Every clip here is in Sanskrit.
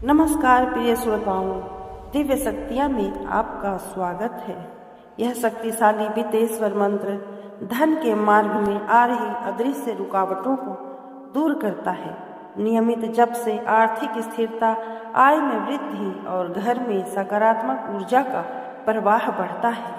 नमस्कार प्रिय श्रोताओं, दिव्य शक्तियाँ में आपका स्वागत है। यह शक्तिशाली वित्तेश्वर मंत्र धन के मार्ग में आ रही अदृश्य रुकावटों को दूर करता है। नियमित जप से आर्थिक स्थिरता, आय में वृद्धि और घर में सकारात्मक ऊर्जा का प्रवाह बढ़ता है।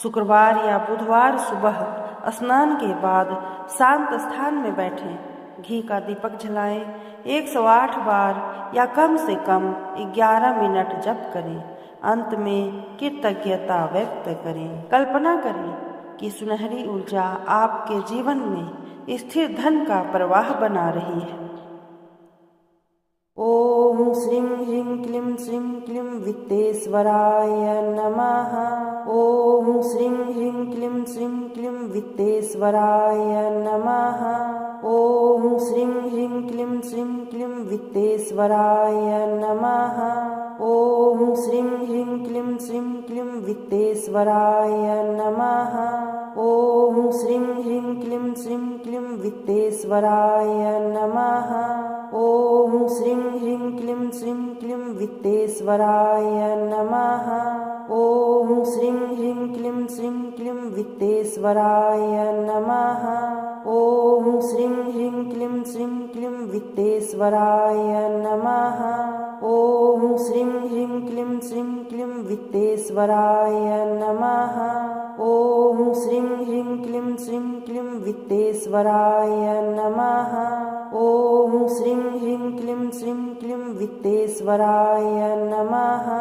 शुक्रवार या बुधवार सुबह स्नान के बाद शांत स्थान में बैठें, घी का दीपक जलाएं, 108 बार या कम से कम 11 मिनट जप करें। अंत में कृतज्ञता व्यक्त करें। कल्पना करें कि सुनहरी ऊर्जा आपके जीवन में स्थिर धन का प्रवाह बना रही है। ओम श्रीं ह्रीं क्लीं श्रीं क्लीं वित्तेश्वराय नमः। ओम श्रीं ह्रीं क्लीं श्रीं क्लीं वित्तेश्वराय नमः। ओम श्रीं ह्रीं क्लीं श्रीं क्लीं वित्तेश्वराय नमः। ओम श्रीं ह्रीं क्लीं श्रीं क्लीं वित्तेश्वराय नमः। ओम श्रीं ह्रीं क्लीं श्रीं क्लीं वित्तेश्वराय नमः। ओम श्रीं ह्रीं क्लीं श्रीं क्लीं वित्तेश्वराय नमः। ओम श्रीं ह्रीं क्लीं श्रीं क्लीं वित्तेश्वराय नमः। ओम श्रीं ह्रीं क्लीं श्रीं क्लीं वित्तेश्वराय नमः। ओम श्रीं ह्रीं क्लीं श्रीं क्लीं वित्तेश्वराय नमः। ओम श्रीं ह्रीं क्लीं श्रीं क्लीं वित्तेश्वराय नमः। ओम श्रीं ह्रीं क्लीं श्रीं क्लीं वित्तेश्वराय नमः।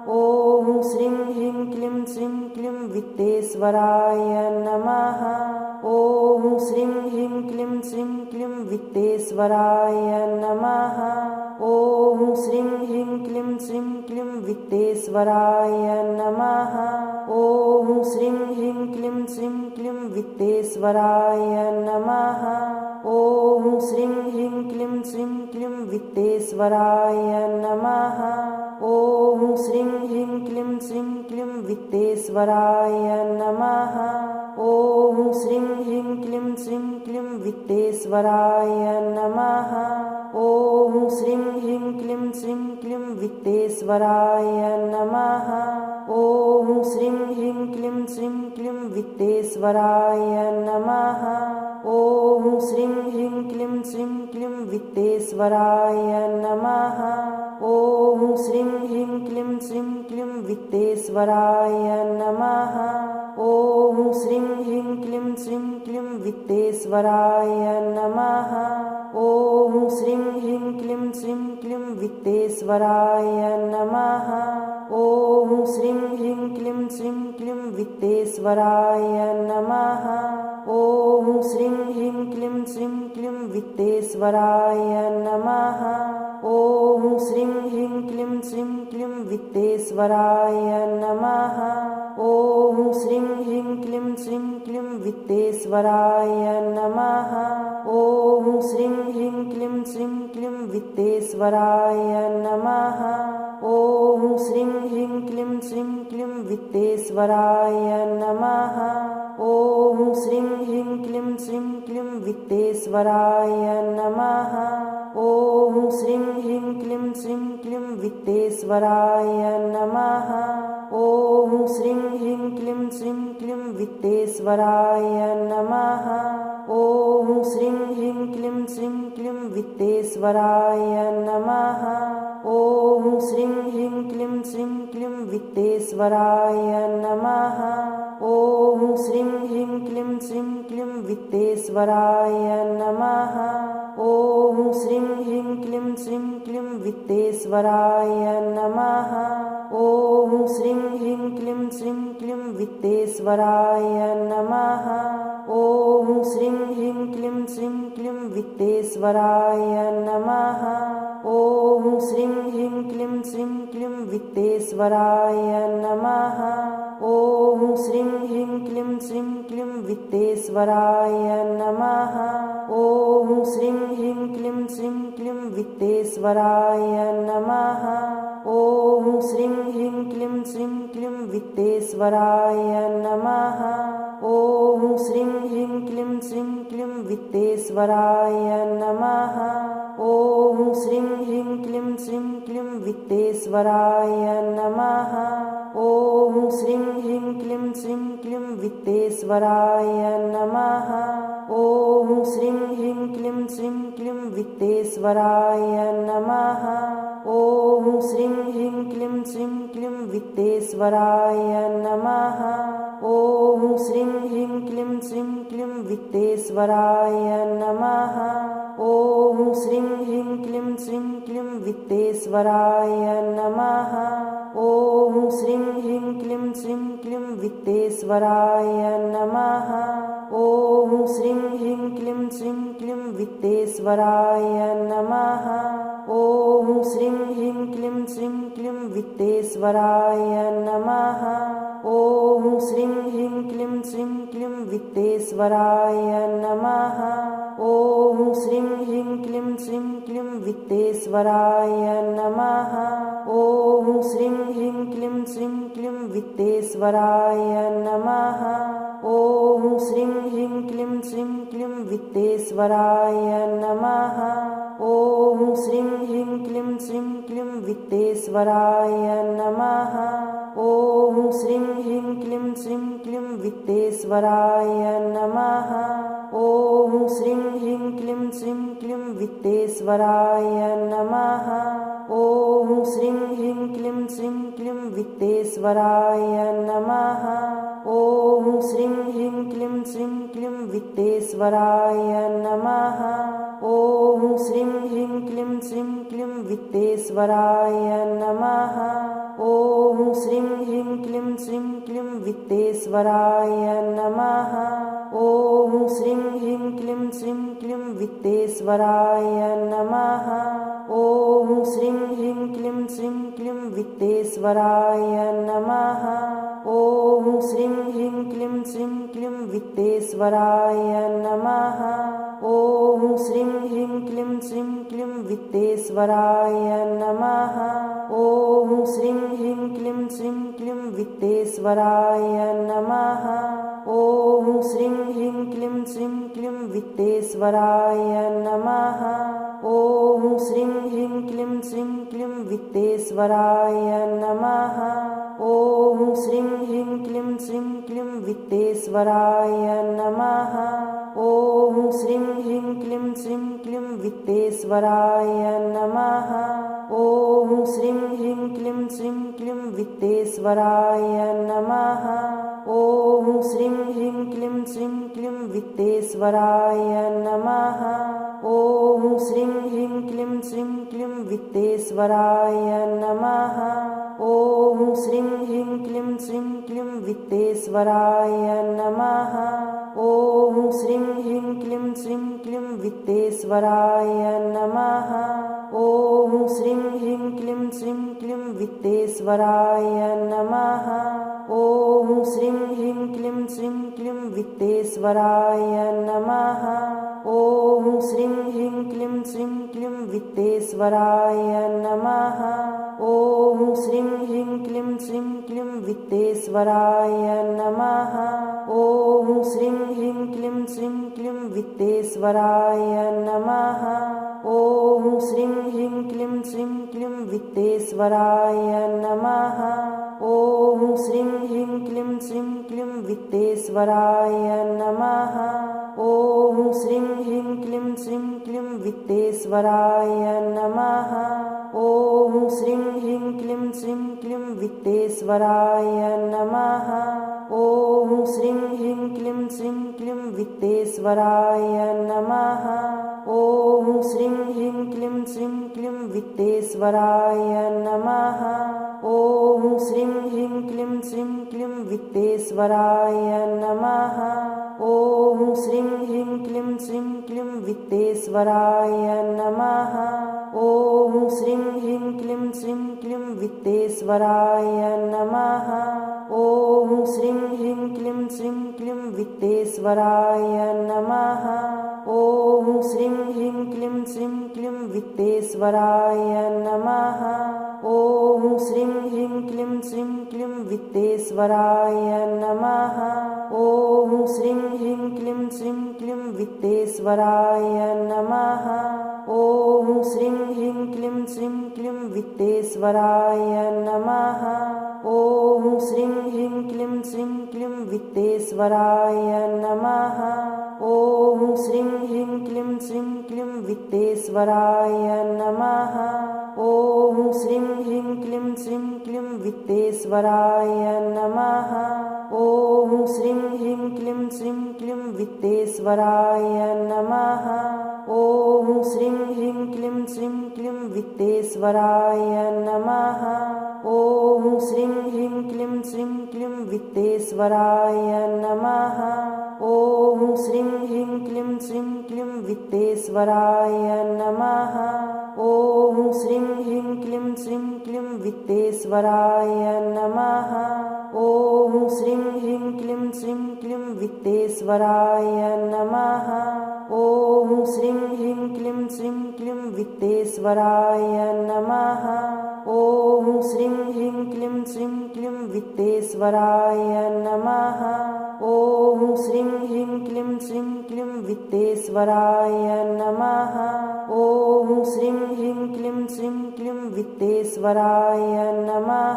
ओम श्रीं ह्रीं क्लीं श्रीं क्लीं वित्तेश्वराय नमः। ओम श्रीं ह्रीं क्लीं श्रीं क्लीं वित्तेश्वराय नमः। ओम श्रीं ह्रीं क्लीं श्रीं क्लीं वित्तेश्वराय नमः। ओम श्रीं ह्रीं क्लीं श्रीं क्लीं वित्तेश्वराय नमः। ओम श्रीं ह्रीं क्लीं श्रीं क्लीं वित्तेश्वराय नमः। ओम श्रीं ह्रीं क्लीं श्रीं क्लीं वित्तेश्वराय नमः। ओम श्रीं ह्रीं क्लीं श्रीं क्लीं वित्तेश्वराय नमः। ओम श्रीं ह्रीं क्लीं श्रीं क्लीं वित्तेश्वराय नमः। ओम श्रीं ह्रीं क्लीं श्रीं क्लीं वित्तेश्वराय नमः। ओम श्रीं ह्रीं क्लीं श्रीं क्लीं वित्तेश्वराय नमः। ओम श्रीं ह्रीं क्लीं श्रीं क्लीं वित्तेश्वराय नमः। ओम श्रीं ह्रीं क्लीं श्रीं क्लीं वित्तेश्वराय नमः। ओम श्रीं ह्रीं क्लीं श्रीं क्लीं वित्तेश्वराय नमः। ओम श्रीं ह्रीं क्लीं श्रीं क्लीं वित्तेश्वराय नमः। ओम श्रीं ह्रीं क्लीं श्रीं क्लीं वित्तेश्वराय नमः। ओम श्रीं ह्रीं क्लीं श्रीं क्लीं वित्तेश्वराय नमः। ओम श्रीं ह्रीं क्लीं श्रीं क्लीं वित्तेश्वराय नमः। ओम श्रीं ह्रीं क्लीं श्रीं क्लीं वित्तेश्वराय नमः। ओम श्रीं ह्रीं क्लीं श्रीं क्लीं वित्तेश्वराय नमः। ओम श्रीं ह्रीं क्लीं श्रीं क्लीं वित्तेश्वराय नमः। ओम श्रीं ह्रीं क्लीं श्रीं क्लीं वित्तेश्वराय नमः। ओम श्रीं ह्रीं क्लीं श्रीं क्लीं वित्तेश्वराय नमः। ओम श्रीं ह्रीं क्लीं श्रीं क्लीं वित्तेश्वराय नमः। ओम श्रीं ह्रीं क्लीं श्रीं क्लीं वित्तेश्वराय नमः। ओम श्रीं ह्रीं क्लीं श्रीं क्लीं वित्तेश्वराय नमः। ओम श्रीं ह्रीं क्लीं श्रीं क्लीं वित्तेश्वराय नमः। ओम श्रीं ह्रीं क्लीं श्रीं क्लीं वित्तेश्वराय नमः। ओम श्रीं ह्रीं क्लीं श्रीं क्लीं वित्तेश्वराय नमः। ओम श्रीं ह्रीं क्लीं श्रीं क्लीं वित्तेश्वराय नमः। ओम श्रीं ह्रीं क्लीं श्रीं क्लीं वित्तेश्वराय नमः। ओम श्रीं ह्रीं क्लीं श्रीं क्लीं वित्तेश्वराय नमः। ओम श्रीं ह्रीं क्लीं श्रीं क्लीं वित्तेश्वराय नमः। ओम श्रीं ह्रीं क्लीं श्रीं क्लीं वित्तेश्वराय नमः। ओम श्रीं ह्रीं क्लीं श्रीं क्लीं वित्तेश्वराय नमः। ॐ श्रीं ह्रीं क्लीं श्रीं क्लीं वित्तेश्वराय नमः। ॐ श्रीं ह्रीं क्लीं श्रीं क्लीं वित्तेश्वराय नमः। ॐ श्रीं ह्रीं क्लीं श्रीं क्लीं वित्तेश्वराय नमः। ॐ श्रीं ह्रीं क्लीं श्रीं क्लीं वित्तेश्वराय नमः। ॐ श्रीं ह्रीं क्लीं श्रीं क्लीं वित्तेश्वराय नमः। ॐ श्रीं ह्रीं क्लीं श्रीं क्लीं वित्तेश्वराय नमः। ॐ श्रीं ह्रीं क्लीं श्रीं क्लीं वित्तेश्वराय नमः। ॐ श्रीं ह्रीं क्लीं श्रीं क्लीं वित्तेश्वराय नमः। ॐ श्रीं ह्रीं क्लीं श्रीं क्लीं वित्तेश्वराय नमः। ॐ श्रीं ह्रीं क्लीं श्रीं क्लीं वित्तेश्वराय नमः। ॐ श्रीं ह्रीं क्लीं श्रीं क्लीं वित्तेश्वराय नमः। ॐ श्रीं ह्रीं क्लीं श्रीं क्लीं वित्तेश्वराय नमः। ॐ श्रीं ह्रीं क्लीं श्रीं क्लीं वित्तेश्वराय नमः। ॐ श्रीं ह्रीं क्लीं श्रीं क्लीं वित्तेश्वराय नमः। ॐ श्रीं ह्रीं क्लीं श्रीं क्लीं वित्तेश्वराय नमः। ॐ श्रीं ह्रीं क्लीं श्रीं क्लीं वित्तेश्वराय नमः। ॐ श्रीं ह्रीं क्लीं श्रीं क्लीं वित्तेश्वराय नमः। ॐ श्रीं ह्रीं क्लीं श्रीं क्लीं वित्तेश्वराय नमः। ॐ श्रीं ह्रीं क्लीं श्रीं क्लीं वित्तेश्वराय नमः। ॐ श्रीं ह्रीं क्लीं श्रीं क्लीं वित्तेश्वराय नमः। ॐ श्रीं ह्रीं क्लीं श्रीं क्लीं वित्तेश्वराय नमः। ॐ श्रीं ह्रीं क्लीं श्रीं क्लीं वित्तेश्वराय नमः। ॐ श्रीं ह्रीं क्लीं श्रीं क्लीं वित्तेश्वराय नमः। ॐ श्रीं ह्रीं क्लीं श्रीं क्लीं वित्तेश्वराय नमः। ॐ श्रीं ह्रीं क्लीं श्रीं क्लीं वित्तेश्वराय नमः। ॐ श्रीं ह्रीं क्लीं श्रीं क्लीं वित्तेश्वराय नमः। ॐ श्रीं ह्रीं क्लीं श्रीं क्लीं वित्तेश्वराय नमः। ॐ श्रीं ह्रीं क्लीं श्रीं क्लीं वित्तेश्वराय नमः। ॐ श्रीं ह्रीं क्लीं श्रीं क्लीं वित्तेश्वराय नमः। ॐ श्रीं ह्रीं क्लीं श्रीं क्लीं वित्तेश्वराय नमः। ॐ श्रीं ह्रीं क्लीं श्रीं क्लीं वित्तेश्वराय नमः। ॐ श्रीं ह्रीं क्लीं श्रीं क्लीं वित्तेश्वराय नमः। ॐ श्रीं ह्रीं क्लीं श्रीं क्लीं वित्तेश्वराय नमः। ॐ श्रीं ह्रीं क्लीं श्रीं क्लीं वित्तेश्वराय नमः। ॐ श्रीं ह्रीं क्लीं श्रीं क्लीं वित्तेश्वराय नमः। ॐ श्रीं ह्रीं क्लीं श्रीं क्लीं वित्तेश्वराय नमः। ॐ श्रीं ह्रीं क्लीं श्रीं क्लीं वित्तेश्वराय नमः। ॐ श्रीं ह्रीं क्लीं श्रीं क्लीं वित्तेश्वराय नमः। ॐ श्रीं ह्रीं क्लीं श्रीं क्लीं वित्तेश्वराय नमः। ॐ श्रीं ह्रीं क्लीं श्रीं क्लीं वित्तेश्वराय नमः। ॐ श्रीं ह्रीं क्लीं श्रीं क्लीं वित्तेश्वराय नमः। ॐ श्रीं ह्रीं क्लीं श्रीं क्लीं वित्तेश्वराय नमः। ॐ श्रीं ह्रीं क्लीं श्रीं क्लीं वित्तेश्वराय नमः। ॐ श्रीं ह्रीं क्लीं श्रीं क्लीं वित्तेश्वराय नमः। ॐ श्रीं ह्रीं क्लीं श्रीं क्लीं वित्तेश्वराय नमः। ॐ श्रीं ह्रीं क्लीं श्रीं क्लीं वित्तेश्वराय नमः। ॐ श्रीं ह्रीं क्लीं श्रीं क्लीं वित्तेश्वराय नमः। ॐ श्रीं ह्रीं क्लीं श्रीं क्लीं वित्तेश्वराय नमः। ॐ श्रीं ह्रीं क्लीं श्रीं क्लीं वित्तेश्वराय नमः। ॐ श्रीं ह्रीं क्लीं श्रीं क्लीं वित्तेश्वराय नमः। ॐ श्रीं ह्रीं क्लीं श्रीं क्लीं वित्तेश्वराय नमः। ॐ श्रीं ह्रीं क्लीं श्रीं क्लीं वित्तेश्वराय नमः। ॐ श्रीं ह्रीं क्लीं श्रीं क्लीं वित्तेश्वराय नमः। ॐ श्रीं ह्रीं क्लीं श्रीं क्लीं वित्तेश्वराय नमः। ॐ श्रीं ह्रीं क्लीं श्रीं क्लीं वित्तेश्वराय नमः। ॐ श्रीं ह्रीं क्लीं श्रीं क्लीं वित्तेश्वराय नमः। ॐ श्रीं ह्रीं क्लीं श्रीं क्लीं वित्तेश्वराय नमः। ॐ श्रीं ह्रीं क्लीं श्रीं क्लीं वित्तेश्वराय नमः। ॐ श्रीं ह्रीं क्लीं श्रीं क्लीं वित्तेश्वराय नमः। ॐ श्रीं ह्रीं क्लीं श्रीं क्लीं वित्तेश्वराय नमः। ॐ श्रीं ह्रीं क्लीं श्रीं क्लीं वित्तेश्वराय नमः। ॐ श्रीं ह्रीं क्लीं श्रीं क्लीं वित्तेश्वराय नमः। ॐ श्रीं ह्रीं क्लीं श्रीं क्लीं वित्तेश्वराय नमः। ॐ श्रीं ह्रीं क्लीं श्रीं क्लीं वित्तेश्वराय नमः। ॐ श्रीं ह्रीं क्लीं श्रीं क्लीं वित्तेश्वराय नमः।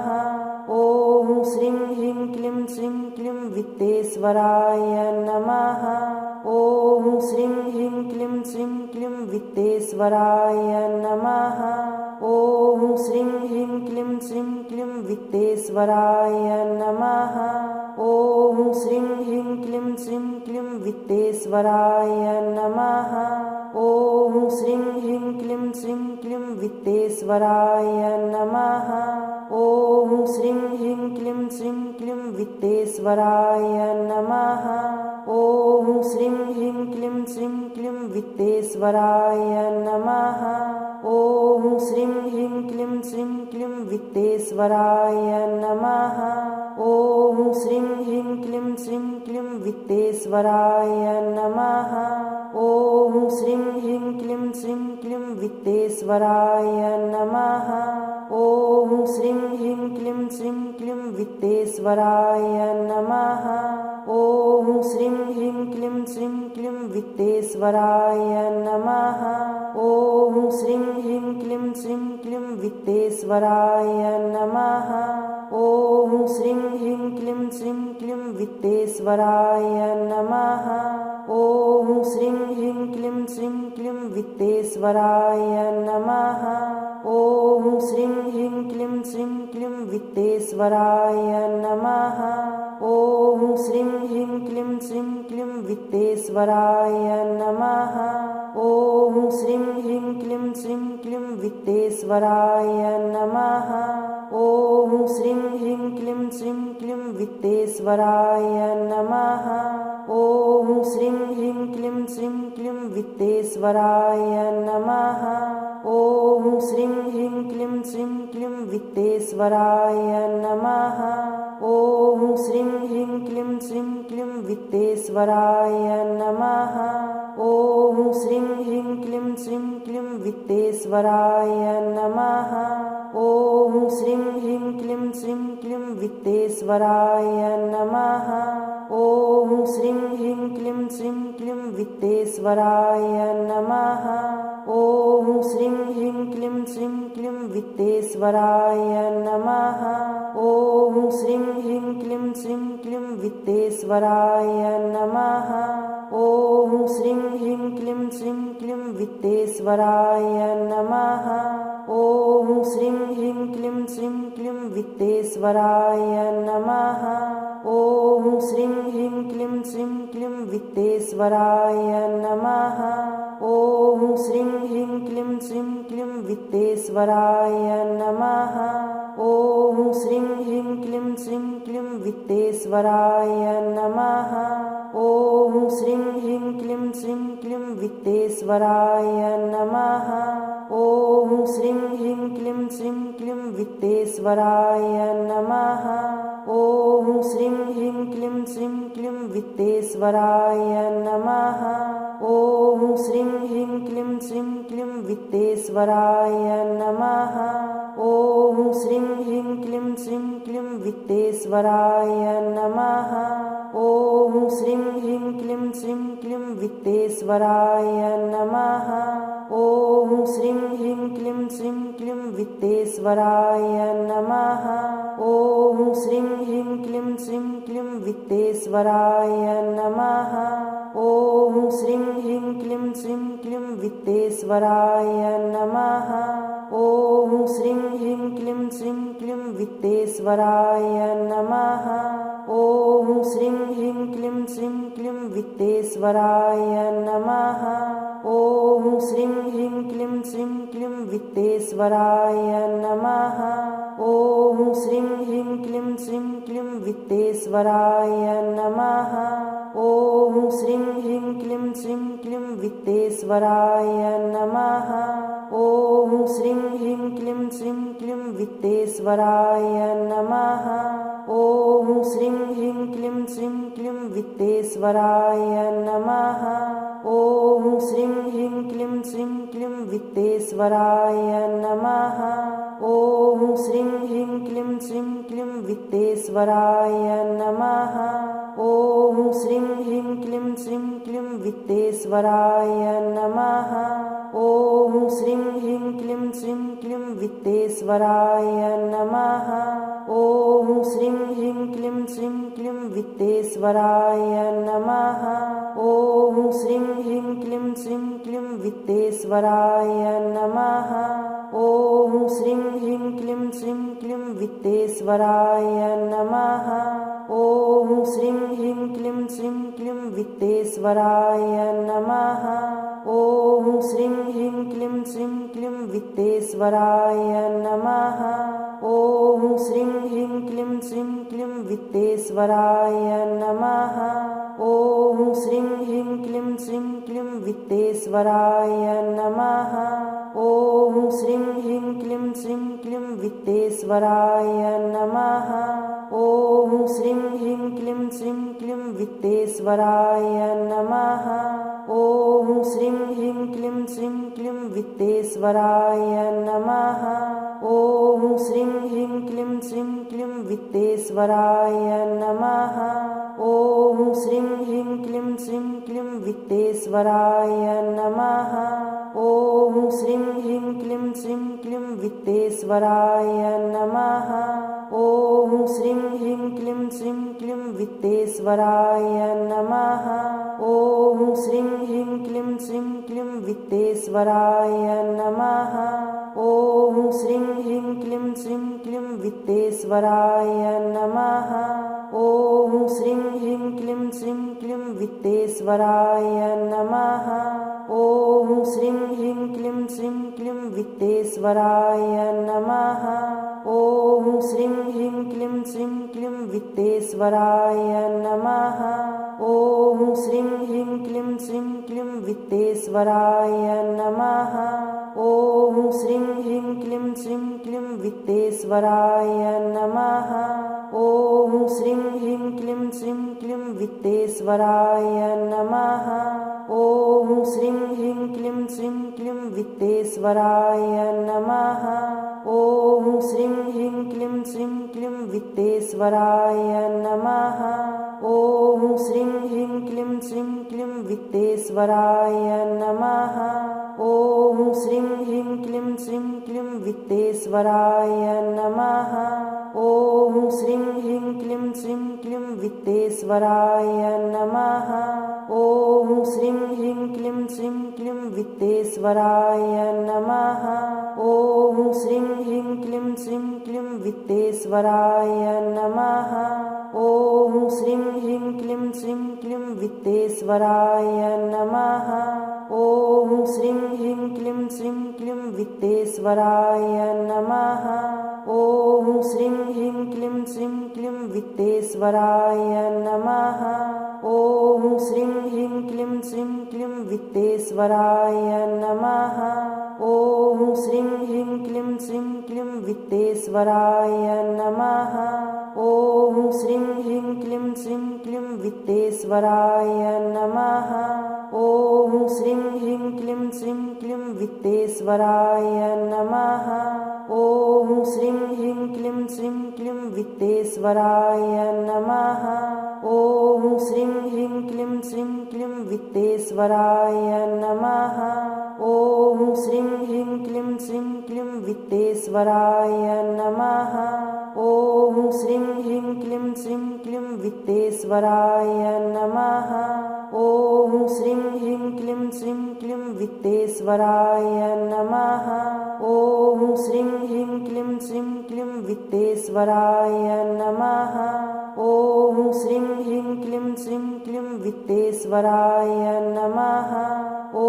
ॐ श्रीं ह्रीं क्लीं श्रीं क्लीं वित्तेश्वराय नमः। ॐ श्रीं ह्रीं क्लीं श्रीं क्लीं वित्तेश्वराय नमः। ॐ श्रीं ह्रीं क्लीं श्रीं क्लीं वित्तेश्वराय नमः। ॐ श्रीं ह्रीं क्लीं श्रीं क्लीं वित्तेश्वराय नमः। ॐ श्रीं ह्रीं क्लीं श्रीं क्लीं वित्तेश्वराय नमः। ॐ श्रीं ह्रीं क्लीं श्रीं क्लीं वित्तेश्वराय नमः। ॐ श्रीं ह्रीं क्लीं श्रीं क्लीं वित्तेश्वराय नमः। ॐ श्रीं ह्रीं क्लीं श्रीं क्लीं वित्तेश्वराय नमः। ॐ श्रीं ह्रीं क्लीं श्रीं क्लीं वित्तेश्वराय नमः। ॐ श्रीं ह्रीं क्लीं श्रीं क्लीं वित्तेश्वराय नमः। ॐ श्रीं ह्रीं क्लीं श्रीं क्लीं वित्तेश्वराय नमः। ॐ श्रीं ह्रीं क्लीं श्रीं क्लीं वित्तेश्वराय नमः। ॐ श्रीं ह्रीं क्लीं श्रीं क्लीं वित्तेश्वराय नमः। ॐ श्रीं ह्रीं क्लीं श्रीं क्लीं वित्तेश्वराय नमः। ॐ श्रीं ह्रीं क्लीं श्रीं क्लीं वित्तेश्वराय नमः। ॐ श्रीं ह्रीं क्लीं श्रीं क्लीं वित्तेश्वराय नमः। ॐ श्रीं ह्रीं क्लीं श्रीं क्लीं वित्तेश्वराय नमः। ॐ श्रीं ह्रीं क्लीं श्रीं क्लीं वित्तेश्वराय नमः। ॐ श्रीं ह्रीं क्लीं श्रीं क्लीं वित्तेश्वराय नमः। ॐ श्रीं ह्रीं क्लीं श्रीं क्लीं वित्तेश्वराय नमः। ॐ श्रीं ह्रीं क्लीं श्रीं क्लीं वित्तेश्वराय नमः। ॐ श्रीं ह्रीं क्लीं श्रीं क्लीं वित्तेश्वराय नमः। ॐ श्रीं ह्रीं क्लीं श्रीं क्लीं वित्तेश्वराय नमः। ॐ श्रीं ह्रीं क्लीं श्रीं क्लीं वित्तेश्वराय नमः। ॐ श्रीं ह्रीं क्लीं श्रीं क्लीं वित्तेश्वराय नमः। ॐ श्रीं ह्रीं क्लीं श्रीं क्लीं वित्तेश्वराय नमः। ॐ श्रीं ह्रीं क्लीं श्रीं क्लीं वित्तेश्वराय नमः। ॐ श्रीं ह्रीं क्लीं श्रीं क्लीं वित्तेश्वराय नमः। ॐ श्रीं ह्रीं क्लीं श्रीं क्लीं वित्तेश्वराय नमः। ॐ श्रीं ह्रीं क्लीं श्रीं क्लीं वित्तेश्वराय नमः। ॐ श्रीं ह्रीं क्लीं श्रीं क्लीं वित्तेश्वराय नमः। ॐ श्रीं ह्रीं क्लीं श्रीं क्लीं वित्तेश्वराय नमः। ॐ श्रीं ह्रीं क्लीं श्रीं क्लीं वित्तेश्वराय नमः। ॐ श्रीं ह्रीं क्लीं श्रीं क्लीं वित्तेश्वराय नमः। ॐ श्रीं ह्रीं क्लीं श्रीं क्लीं वित्तेश्वराय नमः। ॐ श्रीं ह्रीं क्लीं श्रीं क्लीं वित्तेश्वराय नमः। ॐ श्रीं ह्रीं क्लीं श्रीं क्लीं वित्तेश्वराय नमः। ॐ श्रीं ह्रीं क्लीं श्रीं क्लीं वित्तेश्वराय नमः। ॐ श्रीं ह्रीं क्लीं श्रीं क्लीं वित्तेश्वराय नमः। ॐ श्रीं ह्रीं क्लीं श्रीं क्लीं वित्तेश्वराय नमः। ॐ श्रीं ह्रीं क्लीं श्रीं क्लीं वित्तेश्वराय नमः। ॐ श्रीं ह्रीं क्लीं श्रीं क्लीं वित्तेश्वराय नमः। ॐ श्रीं ह्रीं क्लीं श्रीं क्लीं वित्तेश्वराय नमः। ॐ श्रीं ह्रीं क्लीं श्रीं क्लीं वित्तेश्वराय नमः। ॐ श्रीं ह्रीं क्लीं श्रीं क्लीं वित्तेश्वराय नमः। ॐ श्रीं ह्रीं क्लीं श्रीं क्लीं वित्तेश्वराय नमः। ॐ श्रीं ह्रीं क्लीं श्रीं क्लीं वित्तेश्वराय नमः। ॐ श्रीं ह्रीं क्लीं श्रीं क्लीं वित्तेश्वराय नमः। ॐ श्रीं ह्रीं क्लीं श्रीं क्लीं वित्तेश्वराय नमः। ॐ श्रीं ह्रीं क्लीं श्रीं क्लीं वित्तेश्वराय नमः। ॐ श्रीं ह्रीं क्लीं श्रीं क्लीं वित्तेश्वराय नमः। ॐ श्रीं ह्रीं क्लीं श्रीं क्लीं वित्तेश्वराय नमः। ॐ श्रीं ह्रीं क्लीं श्रीं क्लीं वित्तेश्वराय नमः। ॐ श्रीं ह्रीं क्लीं श्रीं क्लीं वित्तेश्वराय नमः। ॐ श्रीं ह्रीं क्लीं श्रीं क्लीं वित्तेश्वराय नमः। ॐ श्रीं ह्रीं क्लीं श्रीं क्लीं वित्तेश्वराय नमः। ॐ श्रीं ह्रीं क्लीं श्रीं क्लीं वित्तेश्वराय नमः। ॐ श्रीं ह्रीं क्लीं श्रीं क्लीं वित्तेश्वराय नमः। ॐ श्रीं ह्रीं क्लीं श्रीं क्लीं वित्तेश्वराय नमः। ॐ श्रीं ह्रीं क्लीं श्रीं क्लीं वित्तेश्वराय नमः। ॐ श्रीं ह्रीं क्लीं श्रीं क्लीं वित्तेश्वराय नमः। ॐ श्रीं ह्रीं क्लीं श्रीं क्लीं वित्तेश्वराय नमः। ॐ श्रीं ह्रीं क्लीं श्रीं क्लीं वित्तेश्वराय नमः। ॐ श्रीं ह्रीं क्लीं श्रीं क्लीं वित्तेश्वराय नमः। ॐ श्रीं ह्रीं क्लीं श्रीं क्लीं वित्तेश्वराय नमः। ॐ श्रीं ह्रीं क्लीं श्रीं क्लीं वित्तेश्वराय नमः। ॐ श्रीं ह्रीं क्लीं श्रीं क्लीं वित्तेश्वराय नमः। ॐ श्रीं ह्रीं क्लीं श्रीं क्लीं वित्तेश्वराय नमः। ॐ श्रीं ह्रीं क्लीं श्रीं क्लीं वित्तेश्वराय नमः। ॐ श्रीं ह्रीं क्लीं श्रीं क्लीं वित्तेश्वराय नमः। ॐ श्रीं ह्रीं क्लीं श्रीं क्लीं वित्तेश्वराय नमः। ॐ श्रीं ह्रीं क्लीं श्रीं क्लीं वित्तेश्वराय नमः। ॐ श्रीं ह्रीं क्लीं श्रीं क्लीं वित्तेश्वराय नमः। ॐ श्रीं ह्रीं क्लीं श्रीं क्लीं वित्तेश्वराय नमः। ॐ श्रीं ह्रीं क्लीं श्रीं क्लीं वित्तेश्वराय नमः। ॐ श्रीं ह्रीं क्लीं श्रीं क्लीं वित्तेश्वराय नमः। ॐ श्रीं ह्रीं क्लीं श्रीं क्लीं वित्तेश्वराय नमः। ॐ श्रीं ह्रीं क्लीं श्रीं क्लीं वित्तेश्वराय नमः। ॐ श्रीं ह्रीं क्लीं श्रीं क्लीं वित्तेश्वराय नमः। ॐ श्रीं ह्रीं क्लीं श्रीं क्लीं वित्तेश्वराय नमः। ॐ श्रीं ह्रीं क्लीं श्रीं क्लीं वित्तेश्वराय नमः। ॐ श्रीं ह्रीं क्लीं श्रीं क्लीं वित्तेश्वराय नमः। ॐ श्रीं ह्रीं क्लीं श्रीं क्लीं वित्तेश्वराय नमः। ॐ श्रीं ह्रीं क्लीं श्रीं क्लीं वित्तेश्वराय नमः। ॐ श्रीं ह्रीं क्लीं श्रीं क्लीं वित्तेश्वराय नमः। ॐ श्रीं ह्रीं क्लीं श्रीं क्लीं वित्तेश्वराय नमः। ॐ श्रीं ह्रीं क्लीं श्रीं क्लीं वित्तेश्वराय नमः। ॐ श्रीं ह्रीं क्लीं श्रीं क्लीं वित्तेश्वराय नमः। ॐ श्रीं ह्रीं क्लीं श्रीं क्लीं वित्तेश्वराय नमः। ॐ श्रीं ह्रीं क्लीं श्रीं क्लीं वित्तेश्वराय नमः। ॐ श्रीं ह्रीं क्लीं श्रीं क्लीं वित्तेश्वराय नमः। ॐ श्रीं ह्रीं क्लीं श्रीं क्लीं वित्तेश्वराय नमः। ॐ श्रीं ह्रीं क्लीं श्रीं क्लीं वित्तेश्वराय नमः। ॐ श्रीं ह्रीं क्लीं श्रीं क्लीं वित्तेश्वराय नमः। ॐ श्रीं ह्रीं क्लीं श्रीं क्लीं वित्तेश्वराय नमः। ॐ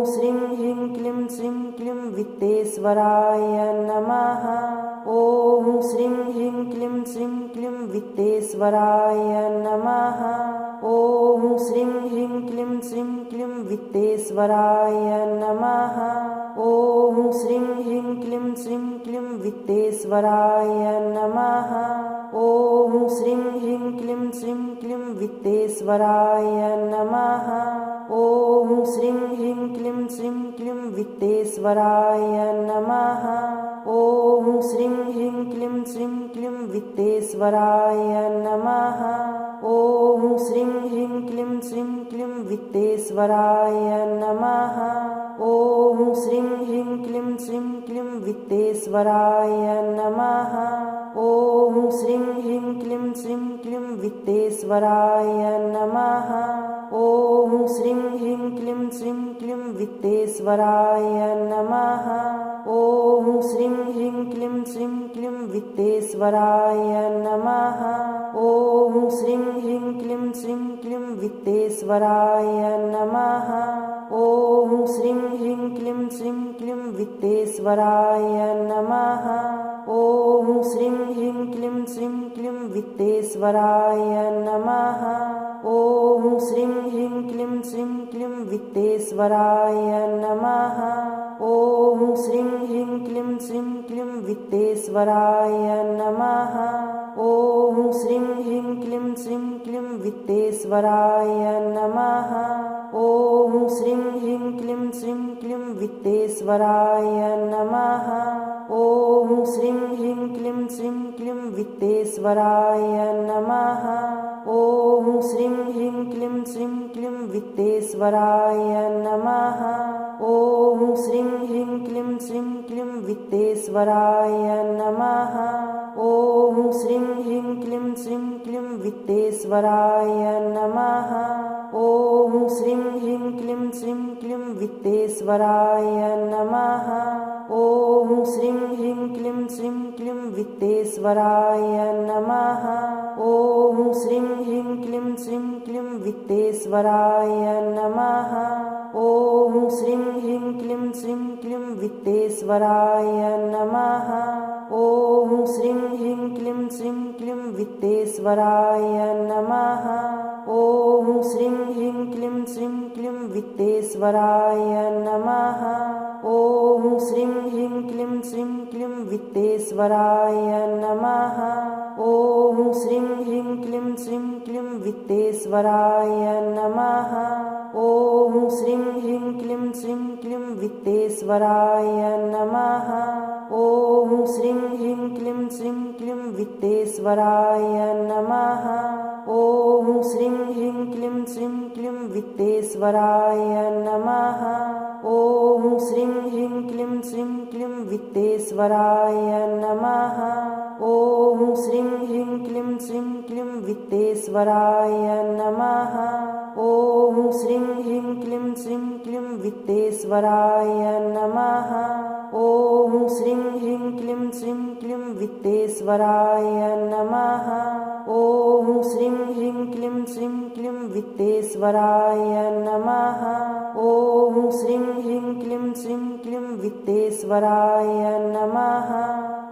श्रीं ह्रीं क्लीं श्रीं क्लीं वित्तेश्वराय नमः। ॐ श्रीं ह्रीं क्लीं श्रीं क्लीं वित्तेश्वराय नमः। ॐ श्रीं ह्रीं क्लीं श्रीं क्लीं वित्तेश्वराय नमः। ॐ श्रीं ह्रीं क्लीं श्रीं क्लीं वित्तेश्वराय नमः। ॐ श्रीं ह्रीं क्लीं श्रीं क्लीं वित्तेश्वराय नमः। ॐ श्रीं ह्रीं क्लीं श्रीं क्लीं वित्तेश्वराय नमः। ॐ श्रीं ह्रीं क्लीं श्रीं क्लीं वित्तेश्वराय नमः। ॐ श्रीं ह्रीं क्लीं श्रीं क्लीं वित्तेश्वराय नमः। ॐ श्रीं ह्रीं क्लीं श्रीं क्लीं वित्तेश्वराय नमः। ॐ श्रीं ह्रीं क्लीं श्रीं क्लीं वित्तेश्वराय नमः। ॐ श्रीं ह्रीं क्लीं श्रीं क्लीं वित्तेश्वराय नमः। ॐ श्रीं ह्रीं क्लीं श्रीं क्लीं वित्तेश्वराय नमः। ॐ श्रीं ह्रीं क्लीं श्रीं क्लीं वित्तेश्वराय नमः। ॐ श्रीं ह्रीं क्लीं श्रीं क्लीं वित्तेश्वराय नमः। ॐ श्रीं ह्रीं क्लीं श्रीं क्लीं वित्तेश्वराय नमः। ॐ श्रीं ह्रीं क्लीं श्रीं क्लीं वित्तेश्वराय नमः। ॐ श्रीं ह्रीं क्लीं श्रीं क्लीं वित्तेश्वराय नमः। ॐ श्रीं ह्रीं क्लीं श्रीं क्लीं वित्तेश्वराय नमः। ॐ श्रीं ह्रीं क्लीं श्रीं क्लीं वित्तेश्वराय नमः। ॐ श्रीं ह्रीं क्लीं श्रीं क्लीं वित्तेश्वराय नमः। ॐ श्रीं ह्रीं क्लीं श्रीं क्लीं वित्तेश्वराय नमः। ॐ श्रीं ह्रीं क्लीं श्रीं क्लीं वित्तेश्वराय नमः। ॐ श्रीं ह्रीं क्लीं श्रीं क्लीं वित्तेश्वराय नमः। ॐ श्रीं ह्रीं क्लीं श्रीं क्लीं वित्तेश्वराय नमः। ॐ श्रीं ह्रीं क्लीं श्रीं क्लीं वित्तेश्वराय नमः। ॐ श्रीं ह्रीं क्लीं श्रीं क्लीं वित्तेश्वराय नमः। ॐ श्रीं ह्रीं क्लीं श्रीं क्लीं वित्तेश्वराय नमः। ॐ श्रीं ह्रीं क्लीं श्रीं क्लीं वित्तेश्वराय नमः। ॐ श्रीं ह्रीं क्लीं श्रीं क्लीं वित्तेश्वराय नमः। ॐ श्रीं ह्रीं क्लीं श्रीं क्लीं वित्तेश्वराय नमः। ॐ श्रीं ह्रीं क्लीं श्रीं क्लीं वित्तेश्वराय नमः। ॐ श्रीं ह्रीं क्लीं श्रीं क्लीं वित्तेश्वराय नमः। ॐ श्रीं ह्रीं क्लीं श्रीं क्लीं वित्तेश्वराय नमः। ॐ श्रीं ह्रीं क्लीं श्रीं क्लीं वित्तेश्वराय नमः। ॐ श्रीं ह्रीं क्लीं श्रीं क्लीं वित्तेश्वराय नमः। ॐ श्रीं ह्रीं क्लीं श्रीं क्लीं वित्तेश्वराय नमः। ॐ श्रीं ह्रीं क्लीं श्रीं क्लीं वित्तेश्वराय नमः। ॐ श्रीं ह्रीं क्लीं श्रीं क्लीं वित्तेश्वराय नमः। ॐ श्रीं ह्रीं क्लीं श्रीं क्लीं वित्तेश्वराय नमः। ॐ श्रीं ह्रीं क्लीं श्रीं क्लीं वित्तेश्वराय नमः।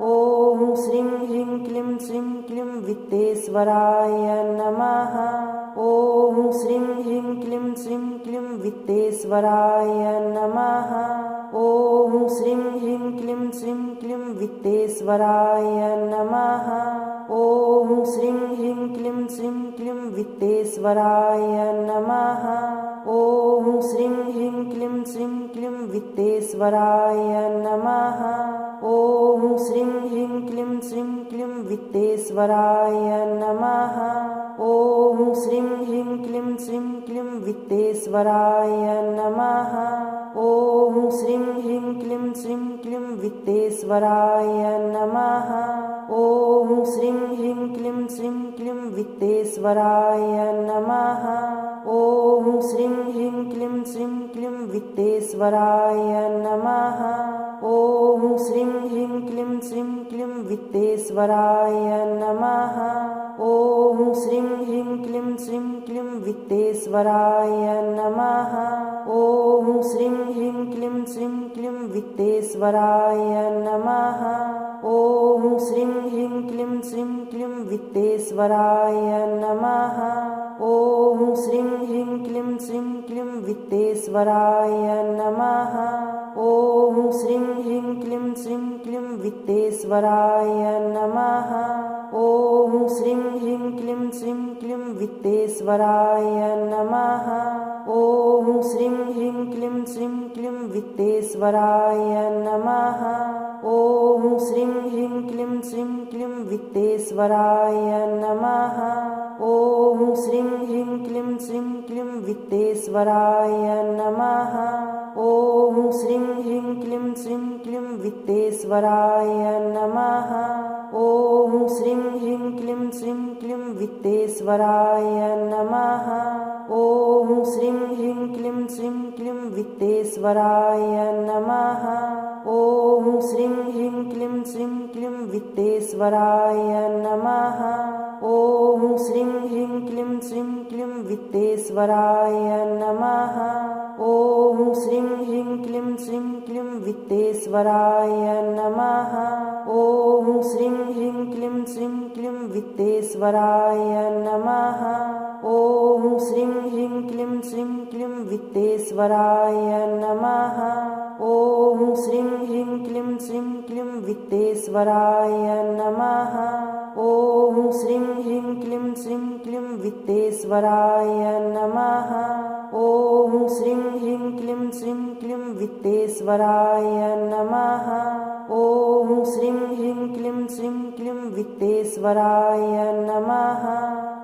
ॐ श्रीं ह्रीं क्लीं श्रीं क्लीं वित्तेश्वराय नमः। ॐ श्रीं ह्रीं क्लीं श्रीं क्लीं वित्तेश्वराय नमः। ॐ श्रीं ह्रीं क्लीं श्रीं क्लीं वित्तेश्वराय नमः। ॐ श्रीं ह्रीं क्लीं श्रीं क्लीं वित्तेश्वराय नमः। ॐ श्रीं ह्रीं क्लीं श्रीं क्लीं वित्तेश्वराय नमः। ॐ श्रीं ह्रीं क्लीं श्रीं क्लीं वित्तेश्वराय नमः। ॐ श्रीं ह्रीं क्लीं श्रीं क्लीं वित्तेश्वराय नमः। ॐ श्रीं ह्रीं क्लीं श्रीं क्लीं वित्तेश्वराय नमः। ॐ श्रीं ह्रीं क्लीं श्रीं क्लीं वित्तेश्वराय नमः। ॐ श्रीं ह्रीं क्लीं श्रीं क्लीं वित्तेश्वराय नमः। ॐ श्रीं ह्रीं क्लीं श्रीं क्लीं वित्तेश्वराय नमः। ॐ श्रीं ह्रीं क्लीं श्रीं क्लीं वित्तेश्वराय नमः। ॐ श्रीं ह्रीं क्लीं श्रीं क्लीं वित्तेश्वराय नमः। ॐ श्रीं ह्रीं क्लीं श्रीं क्लीं वित्तेश्वराय नमः। ॐ श्रीं ह्रीं क्लीं श्रीं क्लीं वित्तेश्वराय नमः। ॐ श्रीं ह्रीं क्लीं श्रीं क्लीं वित्तेश्वराय नमः। ॐ श्रीं ह्रीं क्लीं श्रीं क्लीं वित्तेश्वराय नमः। ॐ श्रीं ह्रीं क्लीं श्रीं क्लीं वित्तेश्वराय नमः। ॐ श्रीं ह्रीं क्लीं श्रीं क्लीं वित्तेश्वराय नमः। ॐ श्रीं ह्रीं क्लीं श्रीं क्लीं वित्तेश्वराय नमः। ॐ श्रीं ह्रीं क्लीं श्रीं क्लीं वित्तेश्वराय नमः। ॐ श्रीं ह्रीं क्लीं श्रीं क्लीं वित्तेश्वराय नमः। ॐ श्रीं ह्रीं क्लीं श्रीं क्लीं वित्तेश्वराय नमः। ॐ श्रीं ह्रीं क्लीं श्रीं क्लीं वित्तेश्वराय नमः। ॐ श्रीं ह्रीं क्लीं श्रीं क्लीं वित्तेश्वराय नमः। ॐ श्रीं ह्रीं क्लीं श्रीं क्लीं वित्तेश्वराय नमः। ॐ श्रीं ह्रीं क्लीं श्रीं क्लीं वित्तेश्वराय नमः। ॐ श्रीं ह्रीं क्लीं श्रीं क्लीं वित्तेश्वराय नमः। ॐ श्रीं ह्रीं क्लीं श्रीं क्लीं वित्तेश्वराय नमः। ॐ श्रीं ह्रीं क्लीं श्रीं क्लीं वित्तेश्वराय नमः। ॐ श्रीं ह्रीं क्लीं श्रीं क्लीं वित्तेश्वराय नमः। ॐ श्रीं ह्रीं क्लीं श्रीं क्लीं वित्तेश्वराय नमः।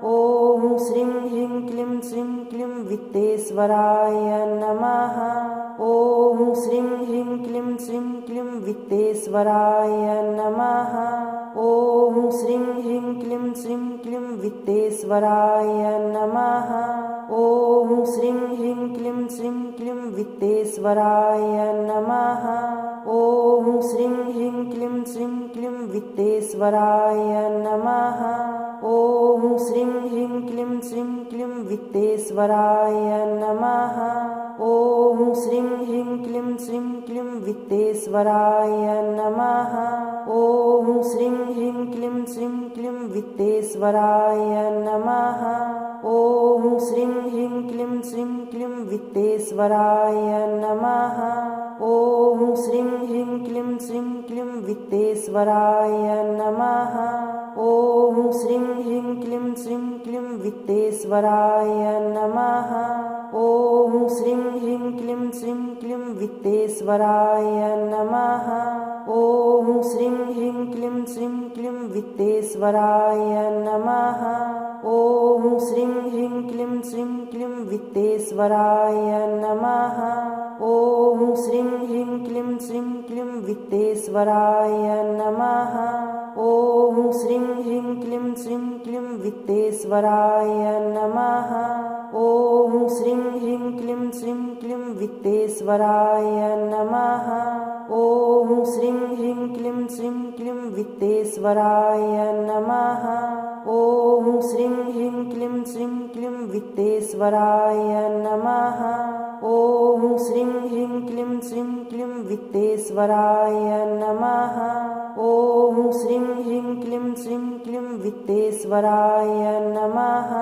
ॐ श्रीं ह्रीं क्लीं श्रीं क्लीं वित्तेश्वराय नमः। ॐ श्रीं ह्रीं क्लीं श्रीं क्लीं वित्तेश्वराय नमः। ॐ श्रीं ह्रीं क्लीं श्रीं क्लीं वित्तेश्वराय नमः। ॐ श्रीं ह्रीं क्लीं श्रीं क्लीं वित्तेश्वराय नमः। ॐ श्रीं ह्रीं क्लीं श्रीं क्लीं वित्तेश्वराय नमः। ॐ श्रीं ह्रीं क्लीं श्रीं क्लीं वित्तेश्वराय नमः। ॐ श्रीं ह्रीं क्लीं श्रीं क्लीं वित्तेश्वराय नमः। ॐ श्रीं ह्रीं क्लीं श्रीं क्लीं वित्तेश्वराय नमः। ॐ श्रीं ह्रीं क्लीं श्रीं क्लीं वित्तेश्वराय नमः। ॐ श्रीं ह्रीं क्लीं श्रीं क्लीं वित्तेश्वराय नमः। ॐ श्रीं ह्रीं क्लीं श्रीं क्लीं वित्तेश्वराय नमः। ॐ श्रीं ह्रीं क्लीं श्रीं क्लीं वित्तेश्वराय नमः। ॐ श्रीं ह्रीं क्लीं श्रीं क्लीं वित्तेश्वराय नमः। ॐ श्रीं ह्रीं क्लीं श्रीं क्लीं वित्तेश्वराय नमः। ॐ श्रीं ह्रीं क्लीं श्रीं क्लीं वित्तेश्वराय नमः। ॐ श्रीं ह्रीं क्लीं श्रीं क्लीं वित्तेश्वराय नमः। ॐ श्रीं ह्रीं क्लीं श्रीं क्लीं वित्तेश्वराय नमः। ॐ श्रीं ह्रीं क्लीं श्रीं क्लीं वित्तेश्वराय नमः। ॐ श्रीं ह्रीं क्लीं श्रीं क्लीं वित्तेश्वराय नमः। ॐ श्रीं ह्रीं क्लीं श्रीं क्लीं वित्तेश्वराय नमः। ॐ श्रीं ह्रीं क्लीं श्रीं क्लीं वित्तेश्वराय नमः।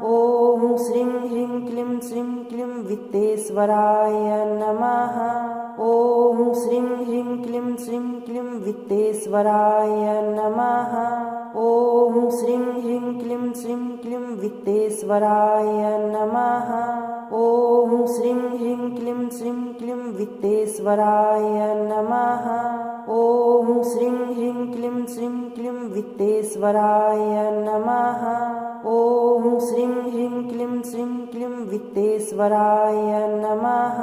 ॐ श्रीं ह्रीं क्लीं श्रीं क्लीं वित्तेश्वराय नमः। ॐ श्रीं ह्रीं क्लीं श्रीं क्लीं वित्तेश्वराय नमः। ॐ श्रीं ह्रीं क्लीं श्रीं क्लीं वित्तेश्वराय नमः। ॐ श्रीं ह्रीं क्लीं श्रीं क्लीं वित्तेश्वराय नमः। ॐ श्रीं ह्रीं क्लीं श्रीं क्लीं वित्तेश्वराय नमः। ॐ श्रीं ह्रीं क्लीं श्रीं क्लीं वित्तेश्वराय नमः।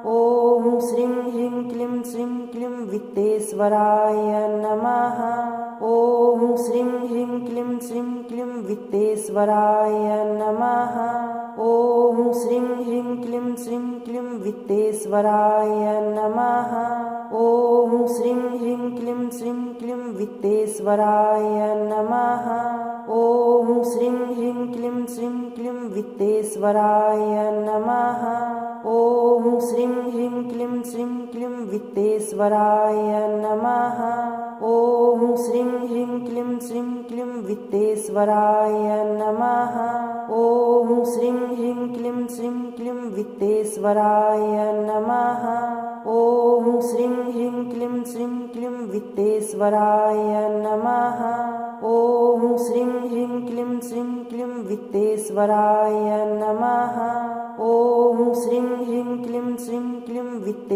ॐ श्रीं ह्रीं क्लीं श्रीं क्लीं वित्तेश्वराय नमः। ॐ श्रीं ह्रीं क्लीं श्रीं क्लीं वित्तेश्वराय नमः। ॐ श्रीं ह्रीं क्लीं श्रीं क्लीं वित्तेश्वराय नमः। ॐ श्रीं ह्रीं क्लीं श्रीं क्लीं वित्तेश्वराय नमः। ॐ श्रीं ह्रीं क्लीं श्रीं क्लीं वित्तेश्वराय नमः। ॐ श्रीं ह्रीं क्लीं श्रीं क्लीं वित्तेश्वराय नमः। ॐ श्रीं ह्रीं क्लीं श्रीं क्लीं वित्तेश्वराय नमः। ॐ श्रीं ह्रीं क्लीं श्रीं क्लीं वित्तेश्वराय नमः। ॐ श्रीं ह्रीं क्लीं श्रीं क्लीं वित्तेश्वराय नमः। ॐ श्रीं ह्रीं क्लीं श्रीं क्लीं वित्तेश्वराय नमः। ॐ श्रीं ह्रीं क्लीं श्रीं क्लीं वित्तेश्वराय नमः।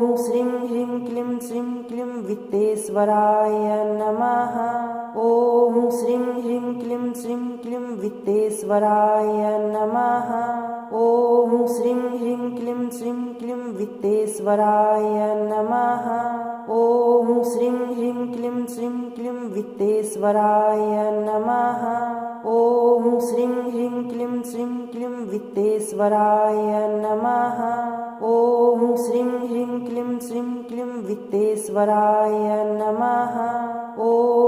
ॐ श्रीं ह्रीं क्लीं श्रीं क्लीं वित्तेश्वराय नमः। ॐ श्रीं ह्रीं क्लीं श्रीं क्लीं वित्तेश्वराय नमः। ॐ श्रीं ह्रीं क्लीं श्रीं क्लीं वित्तेश्वराय नमः। ॐ श्रीं ह्रीं क्लीं श्रीं क्लीं वित्तेश्वराय नमः। ॐ श्रीं ह्रीं क्लीं श्रीं क्लीं वित्तेश्वराय नमः। ॐ श्रीं ह्रीं क्लीं श्रीं क्लीं वित्तेश्वराय नमः।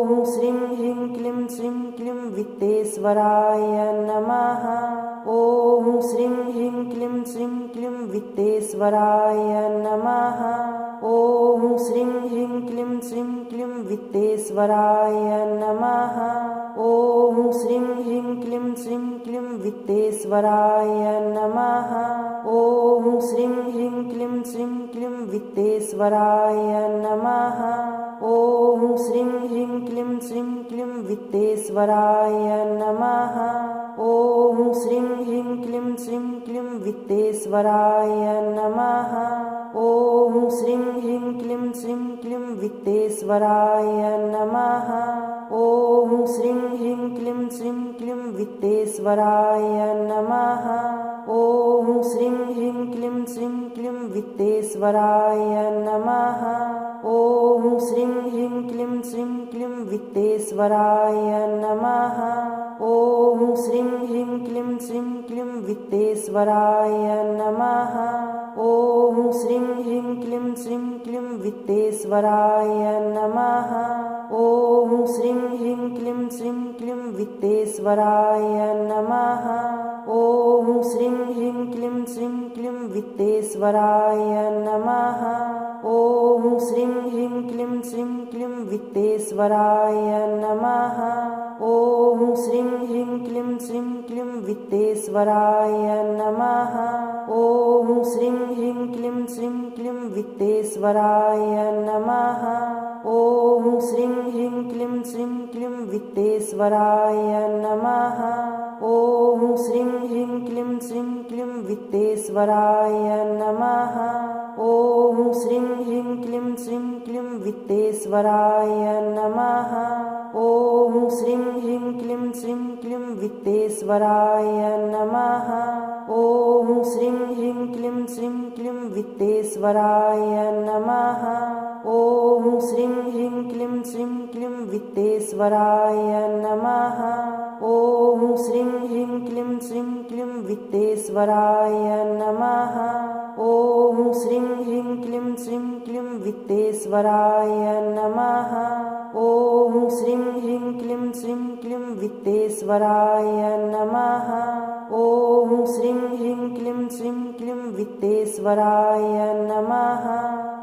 ॐ श्रीं ह्रीं क्लीं श्रीं क्लीं वित्तेश्वराय नमः। ॐ श्रीं ह्रीं क्लीं श्रीं क्लीं वित्तेश्वराय नमः। ॐ श्रीं ह्रीं क्लीं श्रीं क्लीं वित्तेश्वराय नमः। ॐ श्रीं ह्रीं क्लीं श्रीं क्लीं वित्तेश्वराय नमः। ॐ श्रीं ह्रीं क्लीं श्रीं क्लीं वित्तेश्वराय नमः। ॐ श्रीं ह्रीं क्लीं श्रीं क्लीं वित्तेश्वराय नमः। ॐ श्रीं ह्रीं क्लीं श्रीं क्लीं वित्तेश्वराय नमः। ॐ श्रीं ह्रीं क्लीं श्रीं क्लीं वित्तेश्वराय नमः। ॐ श्रीं ह्रीं क्लीं श्रीं क्लीं वित्तेश्वराय नमः। ॐ श्रीं ह्रीं क्लीं श्रीं क्लीं वित्तेश्वराय नमः। ॐ श्रीं ह्रीं क्लीं श्रीं क्लीं वित्तेश्वराय नमः। ॐ श्रीं ह्रीं क्लीं श्रीं क्लीं वित्तेश्वराय नमः। ॐ श्रीं ह्रीं क्लीं श्रीं क्लीं वित्तेश्वराय नमः। ॐ श्रीं ह्रीं क्लीं श्रीं क्लीं वित्तेश्वराय नमः। ॐ श्रीं ह्रीं क्लीं श्रीं क्लीं वित्तेश्वराय नमः। ॐ श्रीं ह्रीं क्लीं श्रीं क्लीं वित्तेश्वराय नमः। ॐ श्रीं ह्रीं क्लीं श्रीं क्लीं वित्तेश्वराय नमः। ॐ श्रीं ह्रीं क्लीं श्रीं क्लीं वित्तेश्वराय नमः। ॐ श्रीं ह्रीं क्लीं श्रीं क्लीं वित्तेश्वराय नमः। ॐ श्रीं ह्रीं क्लीं श्रीं क्लीं वित्तेश्वराय नमः। ॐ श्रीं ह्रीं क्लीं श्रीं क्लीं वित्तेश्वराय नमः। ॐ श्रीं ह्रीं क्लीं श्रीं क्लीं वित्तेश्वराय नमः। ॐ श्रीं ह्रीं क्लीं श्रीं क्लीं वित्तेश्वराय नमः। ॐ श्रीं ह्रीं क्लीं श्रीं क्लीं वित्तेश्वराय नमः। ॐ श्रीं ह्रीं क्लीं श्रीं क्लीं वित्तेश्वराय नमः। ॐ श्रीं ह्रीं क्लीं श्रीं क्लीं वित्तेश्वराय नमः। ॐ श्रीं ह्रीं क्लीं श्रीं क्लीं वित्तेश्वराय नमः। ॐ श्रीं ह्रीं क्लीं श्रीं क्लीं वित्तेश्वराय नमः।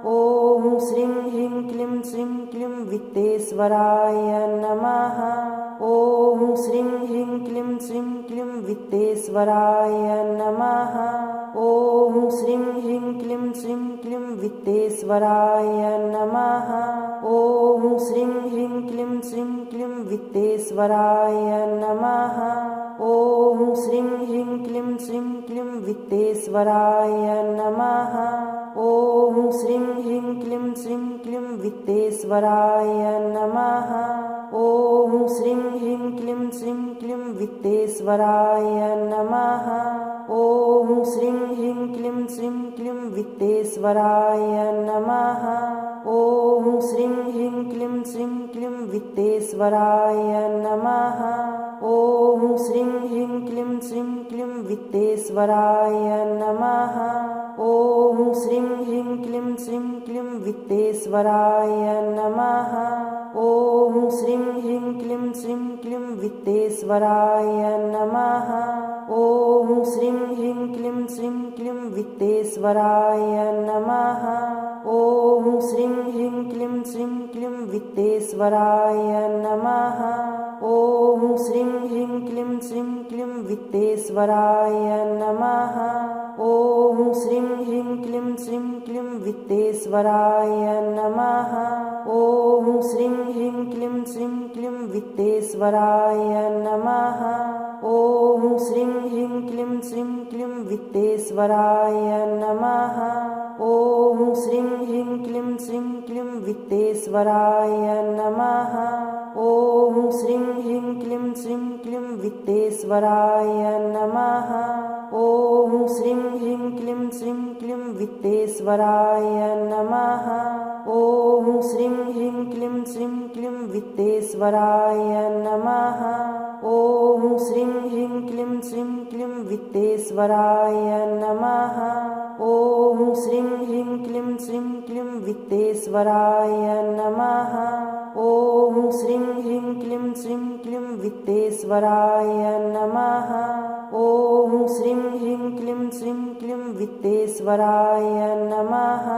ॐ श्रीं ह्रीं क्लीं श्रीं क्लीं वित्तेश्वराय नमः। ॐ श्रीं ह्रीं क्लीं श्रीं क्लीं वित्तेश्वराय नमः। ॐ श्रीं ह्रीं क्लीं श्रीं क्लीं वित्तेश्वराय नमः। ॐ श्रीं ह्रीं क्लीं श्रीं क्लीं वित्तेश्वराय नमः। ॐ श्रीं ह्रीं क्लीं श्रीं क्लीं वित्तेश्वराय नमः। ॐ श्रीं ह्रीं क्लीं श्रीं क्लीं वित्तेश्वराय नमः। ॐ श्रीं ह्रीं क्लीं श्रीं क्लीं वित्तेश्वराय नमः। ॐ श्रीं ह्रीं क्लीं श्रीं क्लीं वित्तेश्वराय नमः। ॐ श्रीं ह्रीं क्लीं श्रीं क्लीं वित्तेश्वराय नमः। ॐ श्रीं ह्रीं क्लीं श्रीं क्लीं वित्तेश्वराय नमः। ॐ श्रीं ह्रीं क्लीं श्रीं क्लीं वित्तेश्वराय नमः। ॐ श्रीं ह्रीं क्लीं श्रीं क्लीं वित्तेश्वराय नमः। ॐ श्रीं ह्रीं क्लीं श्रीं क्लीं वित्तेश्वराय नमः। ॐ श्रीं ह्रीं क्लीं श्रीं क्लीं वित्तेश्वराय नमः। ॐ श्रीं ह्रीं क्लीं श्रीं क्लीं वित्तेश्वराय नमः। ॐ श्रीं ह्रीं क्लीं श्रीं क्लीं वित्तेश्वराय नमः। ॐ श्रीं ह्रीं क्लीं श्रीं क्लीं वित्तेश्वराय नमः। ॐ श्रीं ह्रीं क्लीं श्रीं क्लीं वित्तेश्वराय नमः। ॐ श्रीं ह्रीं क्लीं श्रीं क्लीं वित्तेश्वराय नमः। ॐ श्रीं ह्रीं क्लीं श्रीं क्लीं वित्तेश्वराय नमः। ॐ श्रीं ह्रीं क्लीं श्रीं क्लीं वित्तेश्वराय नमः। ॐ श्रीं ह्रीं क्लीं श्रीं क्लीं वित्तेश्वराय नमः। ॐ श्रीं ह्रीं क्लीं श्रीं क्लीं वित्तेश्वराय नमः। ॐ श्रीं ह्रीं क्लीं श्रीं क्लीं वित्तेश्वराय नमः। ॐ श्रीं ह्रीं क्लीं श्रीं क्लीं वित्तेश्वराय नमः। ॐ श्रीं ह्रीं क्लीं श्रीं क्लीं वित्तेश्वराय नमः।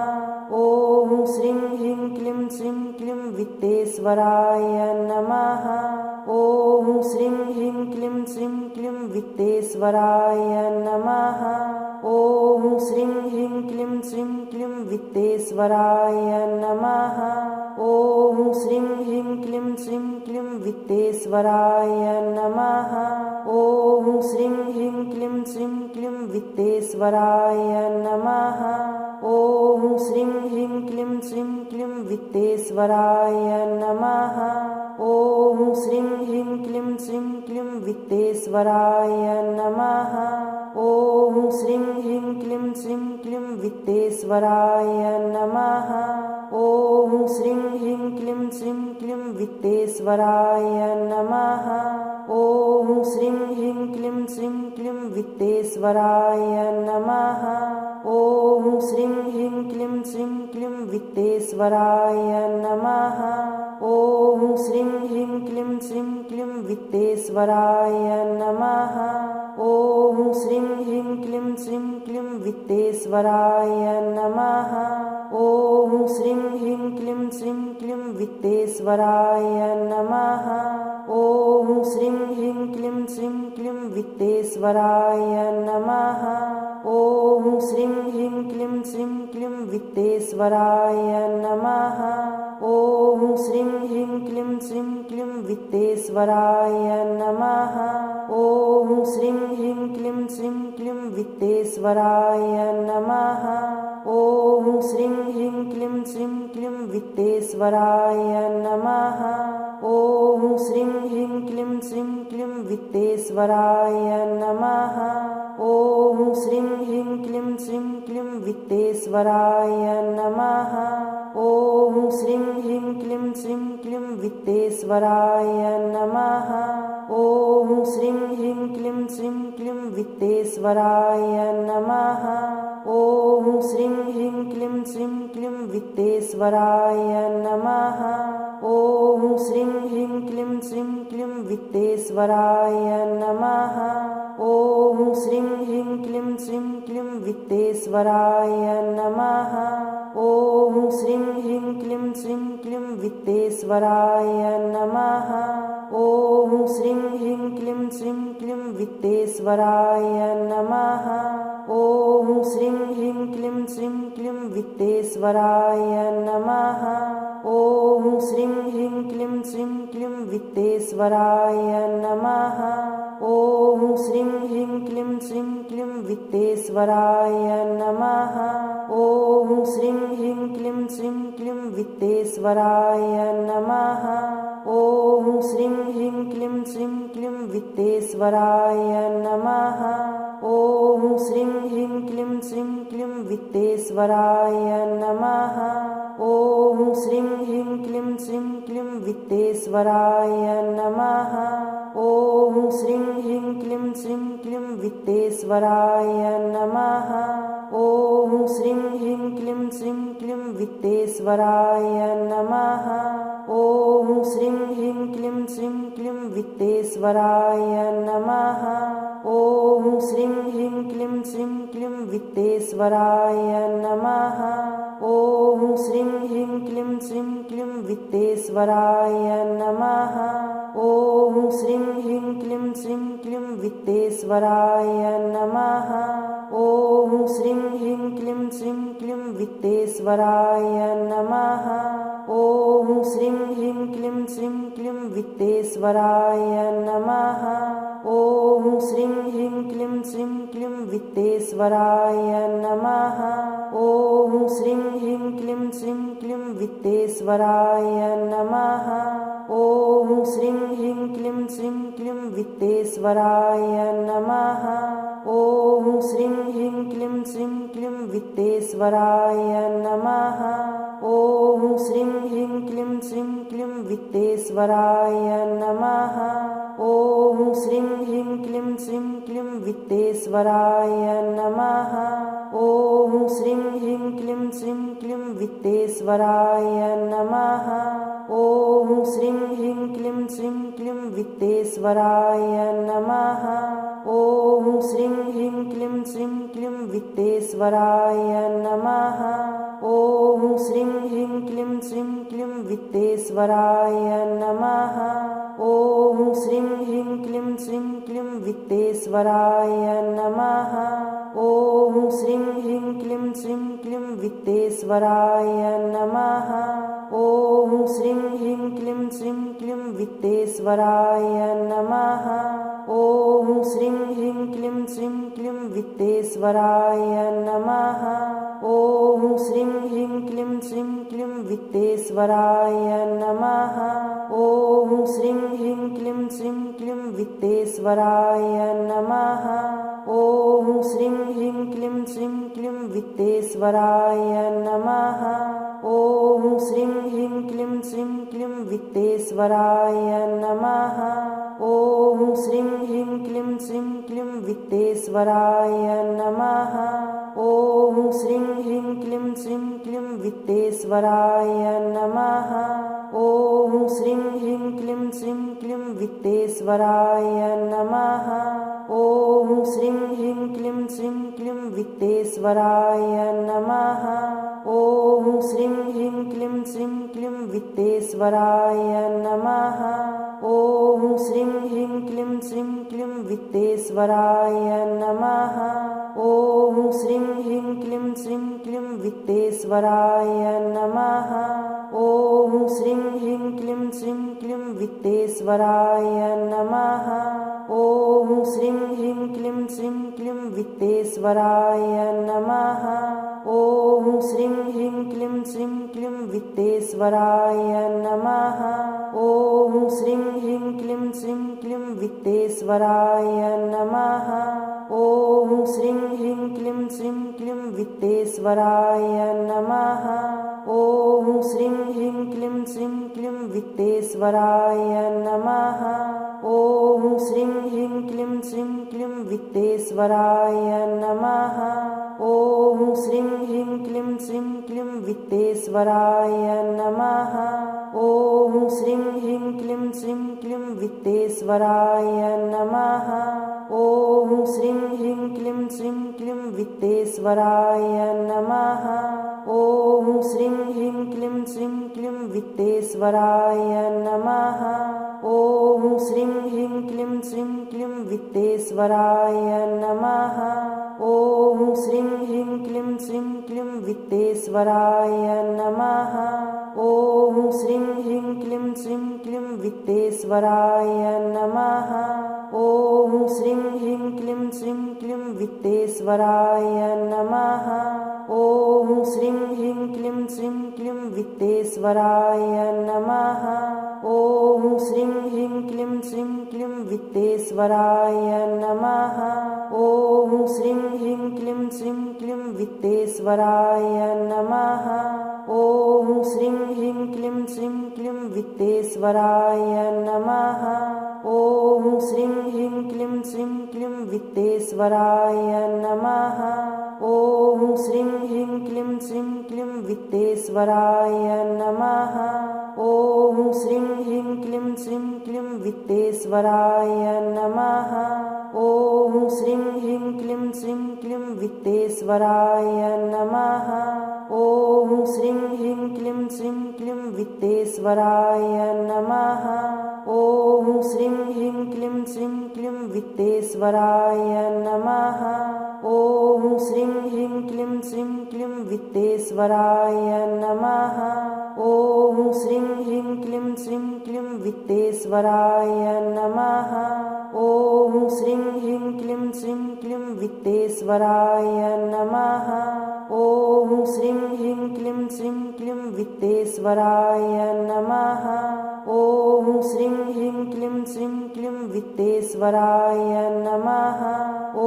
ॐ श्रीं ह्रीं क्लीं श्रीं क्लीं वित्तेश्वराय नमः। ॐ श्रीं ह्रीं क्लीं श्रीं क्लीं वित्तेश्वराय नमः। ॐ श्रीं ह्रीं क्लीं श्रीं क्लीं वित्तेश्वराय नमः। ॐ श्रीं ह्रीं क्लीं श्रीं क्लीं वित्तेश्वराय नमः। ॐ श्रीं ह्रीं क्लीं श्रीं क्लीं वित्तेश्वराय नमः। ॐ श्रीं ह्रीं क्लीं श्रीं क्लीं वित्तेश्वराय नमः। ॐ श्रीं ह्रीं क्लीं श्रीं क्लीं वित्तेश्वराय नमः। ॐ श्रीं ह्रीं क्लीं श्रीं क्लीं वित्तेश्वराय नमः। ॐ श्रीं ह्रीं क्लीं श्रीं क्लीं वित्तेश्वराय नमः। ॐ श्रीं ह्रीं क्लीं श्रीं क्लीं वित्तेश्वराय नमः। ॐ श्रीं ह्रीं क्लीं श्रीं क्लीं वित्तेश्वराय नमः। ॐ श्रीं ह्रीं क्लीं श्रीं क्लीं वित्तेश्वराय नमः। ॐ श्रीं ह्रीं क्लीं श्रीं क्लीं वित्तेश्वराय नमः। ॐ श्रीं ह्रीं क्लीं श्रीं क्लीं वित्तेश्वराय नमः। ॐ श्रीं ह्रीं क्लीं श्रीं क्लीं वित्तेश्वराय नमः। ॐ श्रीं ह्रीं क्लीं श्रीं क्लीं वित्तेश्वराय नमः। ॐ श्रीं ह्रीं क्लीं श्रीं क्लीं वित्तेश्वराय नमः। ॐ श्रीं ह्रीं क्लीं श्रीं क्लीं वित्तेश्वराय नमः। ॐ श्रीं ह्रीं क्लीं श्रीं क्लीं वित्तेश्वराय नमः। ॐ श्रीं ह्रीं क्लीं श्रीं क्लीं वित्तेश्वराय नमः। ॐ श्रीं ह्रीं क्लीं श्रीं क्लीं वित्तेश्वराय नमः। ॐ श्रीं ह्रीं क्लीं श्रीं क्लीं वित्तेश्वराय नमः। ॐ श्रीं ह्रीं क्लीं श्रीं क्लीं वित्तेश्वराय नमः। ॐ श्रीं ह्रीं क्लीं श्रीं क्लीं वित्तेश्वराय नमः। ॐ श्रीं ह्रीं क्लीं श्रीं क्लीं वित्तेश्वराय नमः। ॐ श्रीं ह्रीं क्लीं श्रीं क्लीं वित्तेश्वराय नमः। ॐ श्रीं ह्रीं क्लीं श्रीं क्लीं वित्तेश्वराय नमः। ॐ श्रीं ह्रीं क्लीं श्रीं क्लीं वित्तेश्वराय नमः। ॐ श्रीं ह्रीं क्लीं श्रीं क्लीं वित्तेश्वराय नमः। ॐ श्रीं ह्रीं क्लीं श्रीं क्लीं वित्तेश्वराय नमः। ॐ श्रीं ह्रीं क्लीं श्रीं क्लीं वित्तेश्वराय नमः। ॐ श्रीं ह्रीं क्लीं श्रीं क्लीं वित्तेश्वराय नमः। ॐ श्रीं ह्रीं क्लीं श्रीं क्लीं वित्तेश्वराय नमः। ॐ श्रीं ह्रीं क्लीं श्रीं क्लीं वित्तेश्वराय नमः। ॐ श्रीं ह्रीं क्लीं श्रीं क्लीं वित्तेश्वराय नमः। ॐ श्रीं ह्रीं क्लीं श्रीं क्लीं वित्तेश्वराय नमः। ॐ श्रीं ह्रीं क्लीं श्रीं क्लीं वित्तेश्वराय नमः। ॐ श्रीं ह्रीं क्लीं श्रीं क्लीं वित्तेश्वराय नमः। ॐ श्रीं ह्रीं क्लीं श्रीं क्लीं वित्तेश्वराय नमः। ॐ श्रीं ह्रीं क्लीं श्रीं क्लीं वित्तेश्वराय नमः। ॐ श्रीं ह्रीं क्लीं श्रीं क्लीं वित्तेश्वराय नमः। ॐ श्रीं ह्रीं क्लीं श्रीं क्लीं वित्तेश्वराय नमः। ॐ श्रीं ह्रीं क्लीं श्रीं क्लीं वित्तेश्वराय नमः। ॐ श्रीं ह्रीं क्लीं श्रीं क्लीं वित्तेश्वराय नमः। ॐ श्रीं ह्रीं क्लीं श्रीं क्लीं वित्तेश्वराय नमः। ॐ श्रीं ह्रीं क्लीं श्रीं क्लीं वित्तेश्वराय नमः। ॐ श्रीं ह्रीं क्लीं श्रीं क्लीं वित्तेश्वराय नमः। ॐ श्रीं ह्रीं क्लीं श्रीं क्लीं वित्तेश्वराय नमः। ॐ श्रीं ह्रीं क्लीं श्रीं क्लीं वित्तेश्वराय नमः। ॐ श्रीं ह्रीं क्लीं श्रीं क्लीं वित्तेश्वराय नमः। ॐ श्रीं ह्रीं क्लीं श्रीं क्लीं वित्तेश्वराय नमः। ॐ श्रीं ह्रीं क्लीं श्रीं क्लीं वित्तेश्वराय नमः। ॐ श्रीं ह्रीं क्लीं श्रीं क्लीं वित्तेश्वराय नमः। ॐ श्रीं ह्रीं क्लीं श्रीं क्लीं वित्तेश्वराय नमः। ॐ श्रीं ह्रीं क्लीं श्रीं क्लीं वित्तेश्वराय नमः। ॐ श्रीं ह्रीं क्लीं श्रीं क्लीं वित्तेश्वराय नमः। ॐ श्रीं ह्रीं क्लीं श्रीं क्लीं वित्तेश्वराय नमः। ॐ श्रीं ह्रीं क्लीं श्रीं क्लीं वित्तेश्वराय नमः। ॐ श्रीं ह्रीं क्लीं श्रीं क्लीं वित्तेश्वराय नमः। ॐ श्रीं ह्रीं क्लीं श्रीं क्लीं वित्तेश्वराय नमः। ॐ श्रीं ह्रीं क्लीं श्रीं क्लीं वित्तेश्वराय नमः। ॐ श्रीं ह्रीं क्लीं श्रीं क्लीं वित्तेश्वराय नमः। ॐ श्रीं ह्रीं क्लीं श्रीं क्लीं वित्तेश्वराय नमः। ॐ श्रीं ह्रीं क्लीं श्रीं क्लीं वित्तेश्वराय नमः। ॐ श्रीं ह्रीं क्लीं श्रीं क्लीं वित्तेश्वराय नमः। ॐ श्रीं ह्रीं क्लीं श्रीं क्लीं वित्तेश्वराय नमः। ॐ श्रीं ह्रीं क्लीं श्रीं क्लीं वित्तेश्वराय नमः। ॐ श्रीं ह्रीं क्लीं श्रीं क्लीं वित्तेश्वराय नमः। ॐ श्रीं ह्रीं क्लीं श्रीं क्लीं वित्तेश्वराय नमः। ॐ श्रीं ह्रीं क्लीं श्रीं क्लीं वित्तेश्वराय नमः। ॐ श्रीं ह्रीं क्लीं श्रीं क्लीं वित्तेश्वराय नमः। ॐ श्रीं ह्रीं क्लीं श्रीं क्लीं वित्तेश्वराय नमः। ॐ श्रीं ह्रीं क्लीं श्रीं क्लीं वित्तेश्वराय नमः। ॐ श्रीं ह्रीं क्लीं श्रीं क्लीं वित्तेश्वराय नमः। ॐ श्रीं ह्रीं क्लीं श्रीं क्लीं वित्तेश्वराय नमः। ॐ श्रीं ह्रीं क्लीं श्रीं क्लीं वित्तेश्वराय नमः। ॐ श्रीं ह्रीं क्लीं श्रीं क्लीं वित्तेश्वराय नमः। ॐ श्रीं ह्रीं क्लीं श्रीं क्लीं वित्तेश्वराय नमः। ॐ श्रीं ह्रीं क्लीं श्रीं क्लीं वित्तेश्वराय नमः। ॐ श्रीं ह्रीं क्लीं श्रीं क्लीं वित्तेश्वराय नमः। ॐ श्रीं ह्रीं क्लीं श्रीं क्लीं वित्तेश्वराय नमः। ॐ श्रीं ह्रीं क्लीं श्रीं क्लीं वित्तेश्वराय नमः। ॐ श्रीं ह्रीं क्लीं श्रीं क्लीं वित्तेश्वराय नमः। ॐ श्रीं ह्रीं क्लीं श्रीं क्लीं वित्तेश्वराय नमः। ॐ श्रीं ह्रीं क्लीं श्रीं क्लीं वित्तेश्वराय नमः। ॐ श्रीं ह्रीं क्लीं श्रीं क्लीं वित्तेश्वराय नमः। ॐ श्रीं ह्रीं क्लीं श्रीं क्लीं वित्तेश्वराय नमः। ॐ श्रीं ह्रीं क्लीं श्रीं क्लीं वित्तेश्वराय नमः। ॐ श्रीं ह्रीं क्लीं श्रीं क्लीं वित्तेश्वराय नमः। ॐ श्रीं ह्रीं क्लीं श्रीं क्लीं वित्तेश्वराय नमः। ॐ श्रीं ह्रीं क्लीं श्रीं क्लीं वित्तेश्वराय नमः। ॐ श्रीं ह्रीं क्लीं श्रीं क्लीं वित्तेश्वराय नमः। ॐ श्रीं ह्रीं क्लीं श्रीं क्लीं वित्तेश्वराय नमः। ॐ श्रीं ह्रीं क्लीं श्रीं क्लीं वित्तेश्वराय नमः। ॐ श्रीं ह्रीं क्लीं श्रीं क्लीं वित्तेश्वराय नमः। ॐ श्रीं ह्रीं क्लीं श्रीं क्लीं वित्तेश्वराय नमः। ॐ श्रीं ह्रीं क्लीं श्रीं क्लीं वित्तेश्वराय नमः। ॐ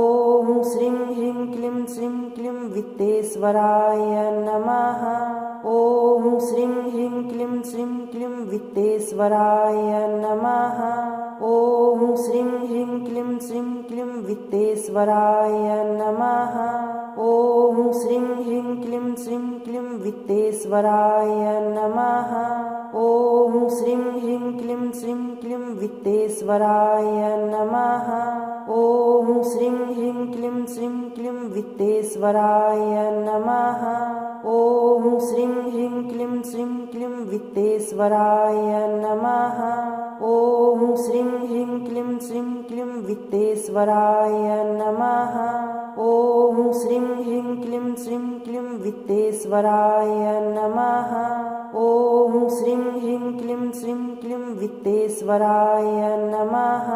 श्रीं ह्रीं क्लीं श्रीं क्लीं वित्तेश्वराय नमः। ॐ श्रीं ह्रीं क्लीं श्रीं क्लीं वित्तेश्वराय नमः। ॐ श्रीं ह्रीं क्लीं श्रीं क्लीं वित्तेश्वराय नमः। ॐ श्रीं ह्रीं क्लीं श्रीं क्लीं वित्तेश्वराय नमः। ॐ श्रीं ह्रीं क्लीं श्रीं क्लीं वित्तेश्वराय नमः। ॐ श्रीं ह्रीं क्लीं श्रीं क्लीं वित्तेश्वराय नमः। ॐ श्रीं ह्रीं क्लीं श्रीं क्लीं वित्तेश्वराय नमः। ॐ श्रीं ह्रीं क्लीं श्रीं क्लीं वित्तेश्वराय नमः। ॐ श्रीं ह्रीं क्लीं श्रीं क्लीं वित्तेश्वराय नमः। ॐ श्रीं ह्रीं क्लीं श्रीं क्लीं वित्तेश्वराय नमः। ॐ श्रीं ह्रीं क्लीं श्रीं क्लीं वित्तेश्वराय नमः।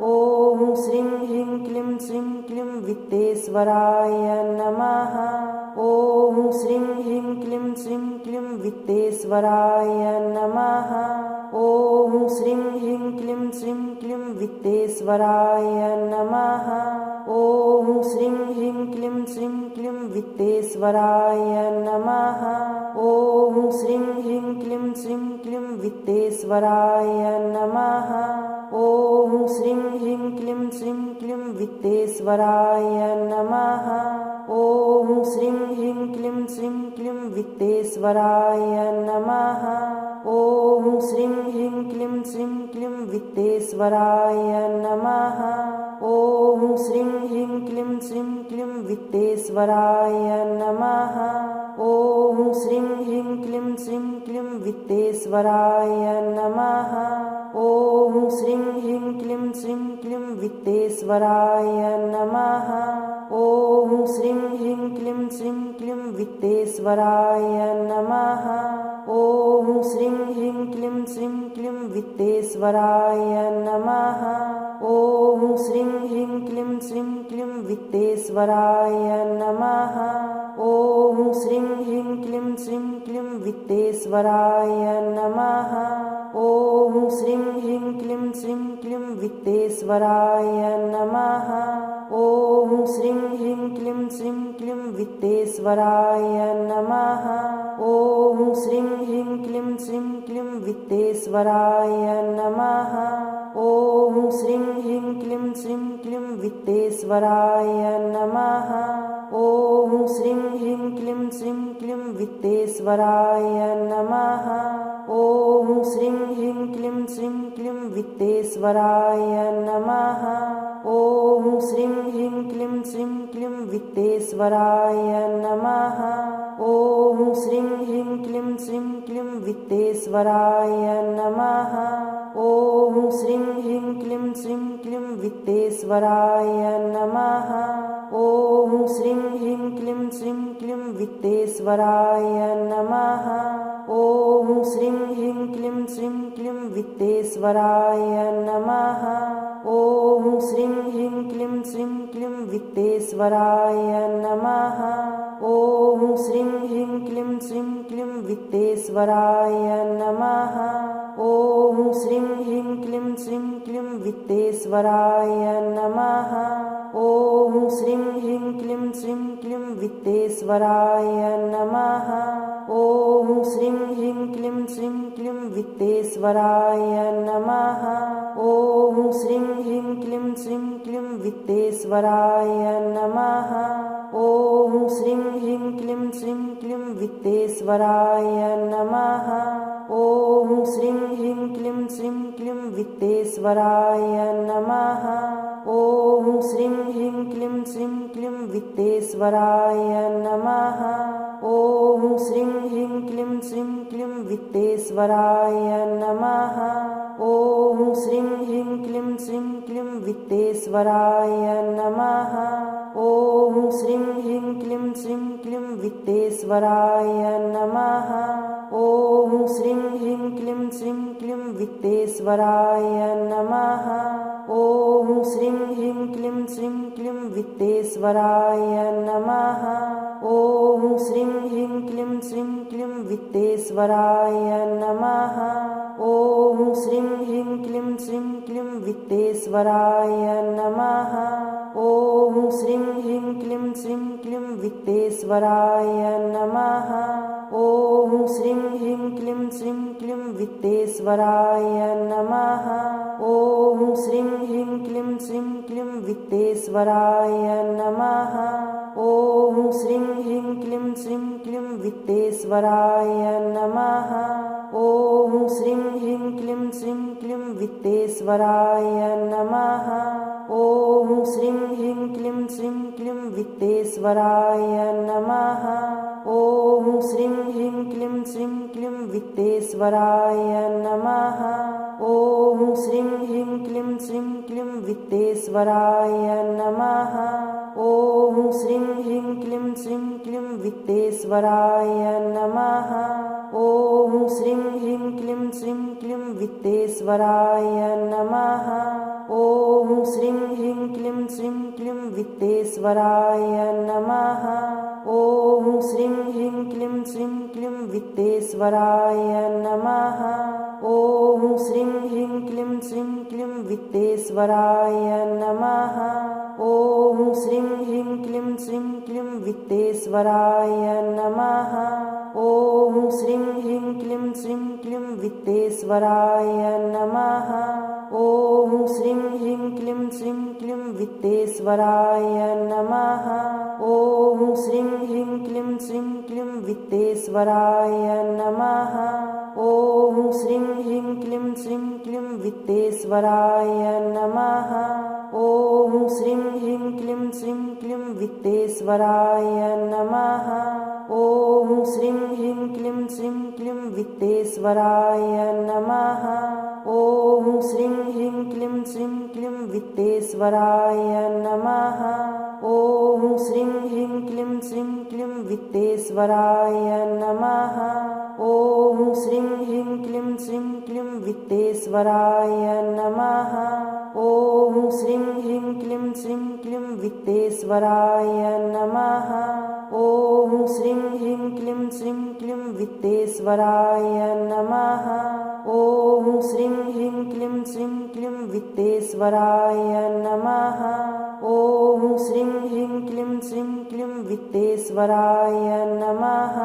ॐ श्रीं ह्रीं क्लीं श्रीं क्लीं वित्तेश्वराय नमः। ॐ श्रीं ह्रीं क्लीं श्रीं क्लीं वित्तेश्वराय नमः। ॐ श्रीं ह्रीं क्लीं श्रीं क्लीं वित्तेश्वराय नमः। ॐ श्रीं ह्रीं क्लीं श्रीं क्लीं वित्तेश्वराय नमः। ॐ श्रीं ह्रीं क्लीं श्रीं क्लीं वित्तेश्वराय नमः। ॐ श्रीं ह्रीं क्लीं श्रीं क्लीं वित्तेश्वराय नमः। ॐ श्रीं ह्रीं क्लीं श्रीं क्लीं वित्तेश्वराय नमः। ॐ श्रीं ह्रीं क्लीं श्रीं क्लीं वित्तेश्वराय नमः। ॐ श्रीं ह्रीं क्लीं श्रीं क्लीं वित्तेश्वराय नमः। ॐ श्रीं ह्रीं क्लीं श्रीं क्लीं वित्तेश्वराय नमः। ॐ श्रीं ह्रीं क्लीं श्रीं क्लीं वित्तेश्वराय नमः। ॐ श्रीं ह्रीं क्लीं श्रीं क्लीं वित्तेश्वराय नमः। ॐ श्रीं ह्रीं क्लीं श्रीं क्लीं वित्तेश्वराय नमः। ॐ श्रीं ह्रीं क्लीं श्रीं क्लीं वित्तेश्वराय नमः। ॐ श्रीं ह्रीं क्लीं श्रीं क्लीं वित्तेश्वराय नमः। ॐ श्रीं ह्रीं क्लीं श्रीं क्लीं वित्तेश्वराय नमः। ॐ श्रीं ह्रीं क्लीं श्रीं क्लीं वित्तेश्वराय नमः। ॐ श्रीं ह्रीं क्लीं श्रीं क्लीं वित्तेश्वराय नमः। ॐ श्रीं ह्रीं क्लीं श्रीं क्लीं वित्तेश्वराय नमः। ॐ श्रीं ह्रीं क्लीं श्रीं क्लीं वित्तेश्वराय नमः। ॐ श्रीं ह्रीं क्लीं श्रीं क्लीं वित्तेश्वराय नमः। ॐ श्रीं ह्रीं क्लीं श्रीं क्लीं वित्तेश्वराय नमः। ॐ श्रीं ह्रीं क्लीं श्रीं क्लीं वित्तेश्वराय नमः। ॐ श्रीं ह्रीं क्लीं श्रीं क्लीं वित्तेश्वराय नमः। ॐ श्रीं ह्रीं क्लीं श्रीं क्लीं वित्तेश्वराय नमः। ॐ श्रीं ह्रीं क्लीं श्रीं क्लीं वित्तेश्वराय नमः। ॐ श्रीं ह्रीं क्लीं श्रीं क्लीं वित्तेश्वराय नमः। ॐ श्रीं ह्रीं क्लीं श्रीं क्लीं वित्तेश्वराय नमः। ॐ श्रीं ह्रीं क्लीं श्रीं क्लीं वित्तेश्वराय नमः। ॐ श्रीं ह्रीं क्लीं श्रीं क्लीं वित्तेश्वराय नमः। ॐ श्रीं ह्रीं क्लीं श्रीं क्लीं वित्तेश्वराय नमः। ॐ श्रीं ह्रीं क्लीं श्रीं क्लीं वित्तेश्वराय नमः। ॐ श्रीं ह्रीं क्लीं श्रीं क्लीं वित्तेश्वराय नमः। ॐ श्रीं ह्रीं क्लीं श्रीं क्लीं वित्तेश्वराय नमः। ॐ श्रीं ह्रीं क्लीं श्रीं क्लीं वित्तेश्वराय नमः। ॐ श्रीं ह्रीं क्लीं श्रीं क्लीं वित्तेश्वराय नमः। ॐ श्रीं ह्रीं क्लीं श्रीं क्लीं वित्तेश्वराय नमः। ॐ श्रीं ह्रीं क्लीं श्रीं क्लीं वित्तेश्वराय नमः। ॐ श्रीं ह्रीं क्लीं श्रीं क्लीं वित्तेश्वराय नमः। ॐ श्रीं ह्रीं क्लीं श्रीं क्लीं वित्तेश्वराय नमः। ॐ श्रीं ह्रीं क्लीं श्रीं क्लीं वित्तेश्वराय नमः। ॐ श्रीं ह्रीं क्लीं श्रीं क्लीं वित्तेश्वराय नमः। ॐ श्रीं ह्रीं क्लीं श्रीं क्लीं वित्तेश्वराय नमः। ॐ श्रीं ह्रीं क्लीं श्रीं क्लीं वित्तेश्वराय नमः। ॐ श्रीं ह्रीं क्लीं श्रीं क्लीं वित्तेश्वराय नमः। ॐ श्रीं ह्रीं क्लीं श्रीं क्लीं वित्तेश्वराय नमः। ॐ श्रीं ह्रीं क्लीं श्रीं क्लीं वित्तेश्वराय नमः। ॐ श्रीं ह्रीं क्लीं श्रीं क्लीं वित्तेश्वराय नमः। ॐ श्रीं ह्रीं क्लीं श्रीं क्लीं वित्तेश्वराय नमः। ॐ श्रीं ह्रीं क्लीं श्रीं क्लीं वित्तेश्वराय नमः। ॐ श्रीं ह्रीं क्लीं श्रीं क्लीं वित्तेश्वराय नमः। ॐ श्रीं ह्रीं क्लीं श्रीं क्लीं वित्तेश्वराय नमः। ॐ श्रीं ह्रीं क्लीं श्रीं क्लीं वित्तेश्वराय नमः। ॐ श्रीं ह्रीं क्लीं श्रीं क्लीं वित्तेश्वराय नमः। ॐ श्रीं ह्रीं क्लीं श्रीं क्लीं वित्तेश्वराय नमः। ॐ श्रीं ह्रीं क्लीं श्रीं क्लीं वित्तेश्वराय नमः। ॐ श्रीं ह्रीं क्लीं श्रीं क्लीं वित्तेश्वराय नमः। ॐ श्रीं ह्रीं क्लीं श्रीं क्लीं वित्तेश्वराय नमः। ॐ श्रीं ह्रीं क्लीं श्रीं क्लीं वित्तेश्वराय नमः। ॐ श्रीं ह्रीं क्लीं श्रीं क्लीं वित्तेश्वराय नमः। ॐ श्रीं ह्रीं क्लीं श्रीं क्लीं वित्तेश्वराय नमः। ॐ श्रीं ह्रीं क्लीं श्रीं क्लीं वित्तेश्वराय नमः। ॐ श्रीं ह्रीं क्लीं श्रीं क्लीं वित्तेश्वराय नमः। ॐ श्रीं ह्रीं क्लीं श्रीं क्लीं वित्तेश्वराय नमः। ॐ श्रीं ह्रीं क्लीं श्रीं क्लीं वित्तेश्वराय नमः। ॐ श्रीं ह्रीं क्लीं श्रीं क्लीं वित्तेश्वराय नमः। ॐ श्रीं ह्रीं क्लीं श्रीं क्लीं वित्तेश्वराय नमः। ॐ श्रीं ह्रीं क्लीं श्रीं क्लीं वित्तेश्वराय नमः। ॐ श्रीं ह्रीं क्लीं श्रीं क्लीं वित्तेश्वराय नमः।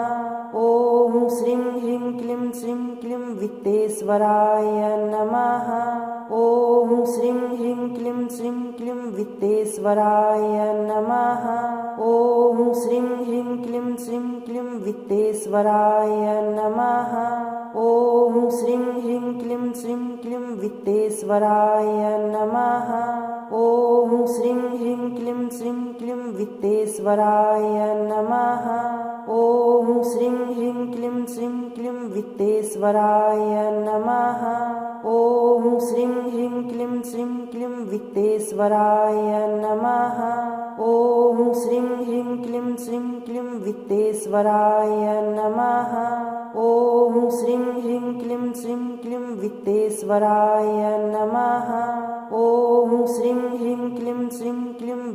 ॐ श्रीं ह्रीं क्लीं श्रीं क्लीं वित्तेश्वराय नमः। ॐ श्रीं ह्रीं क्लीं श्रीं क्लीं वित्तेश्वराय नमः। ॐ श्रीं ह्रीं क्लीं श्रीं क्लीं वित्तेश्वराय नमः। ॐ श्रीं ह्रीं क्लीं श्रीं क्लीं वित्तेश्वराय नमः। ॐ श्रीं ह्रीं क्लीं श्रीं क्लीं वित्तेश्वराय नमः। ॐ श्रीं ह्रीं क्लीं श्रीं क्लीं वित्तेश्वराय नमः। ॐ श्रीं ह्रीं क्लीं श्रीं क्लीं वित्तेश्वराय नमः। ॐ श्रीं ह्रीं क्लीं श्रीं क्लीं वित्तेश्वराय नमः। ॐ श्रीं ह्रीं क्लीं श्रीं क्लीं वित्तेश्वराय नमः। ॐ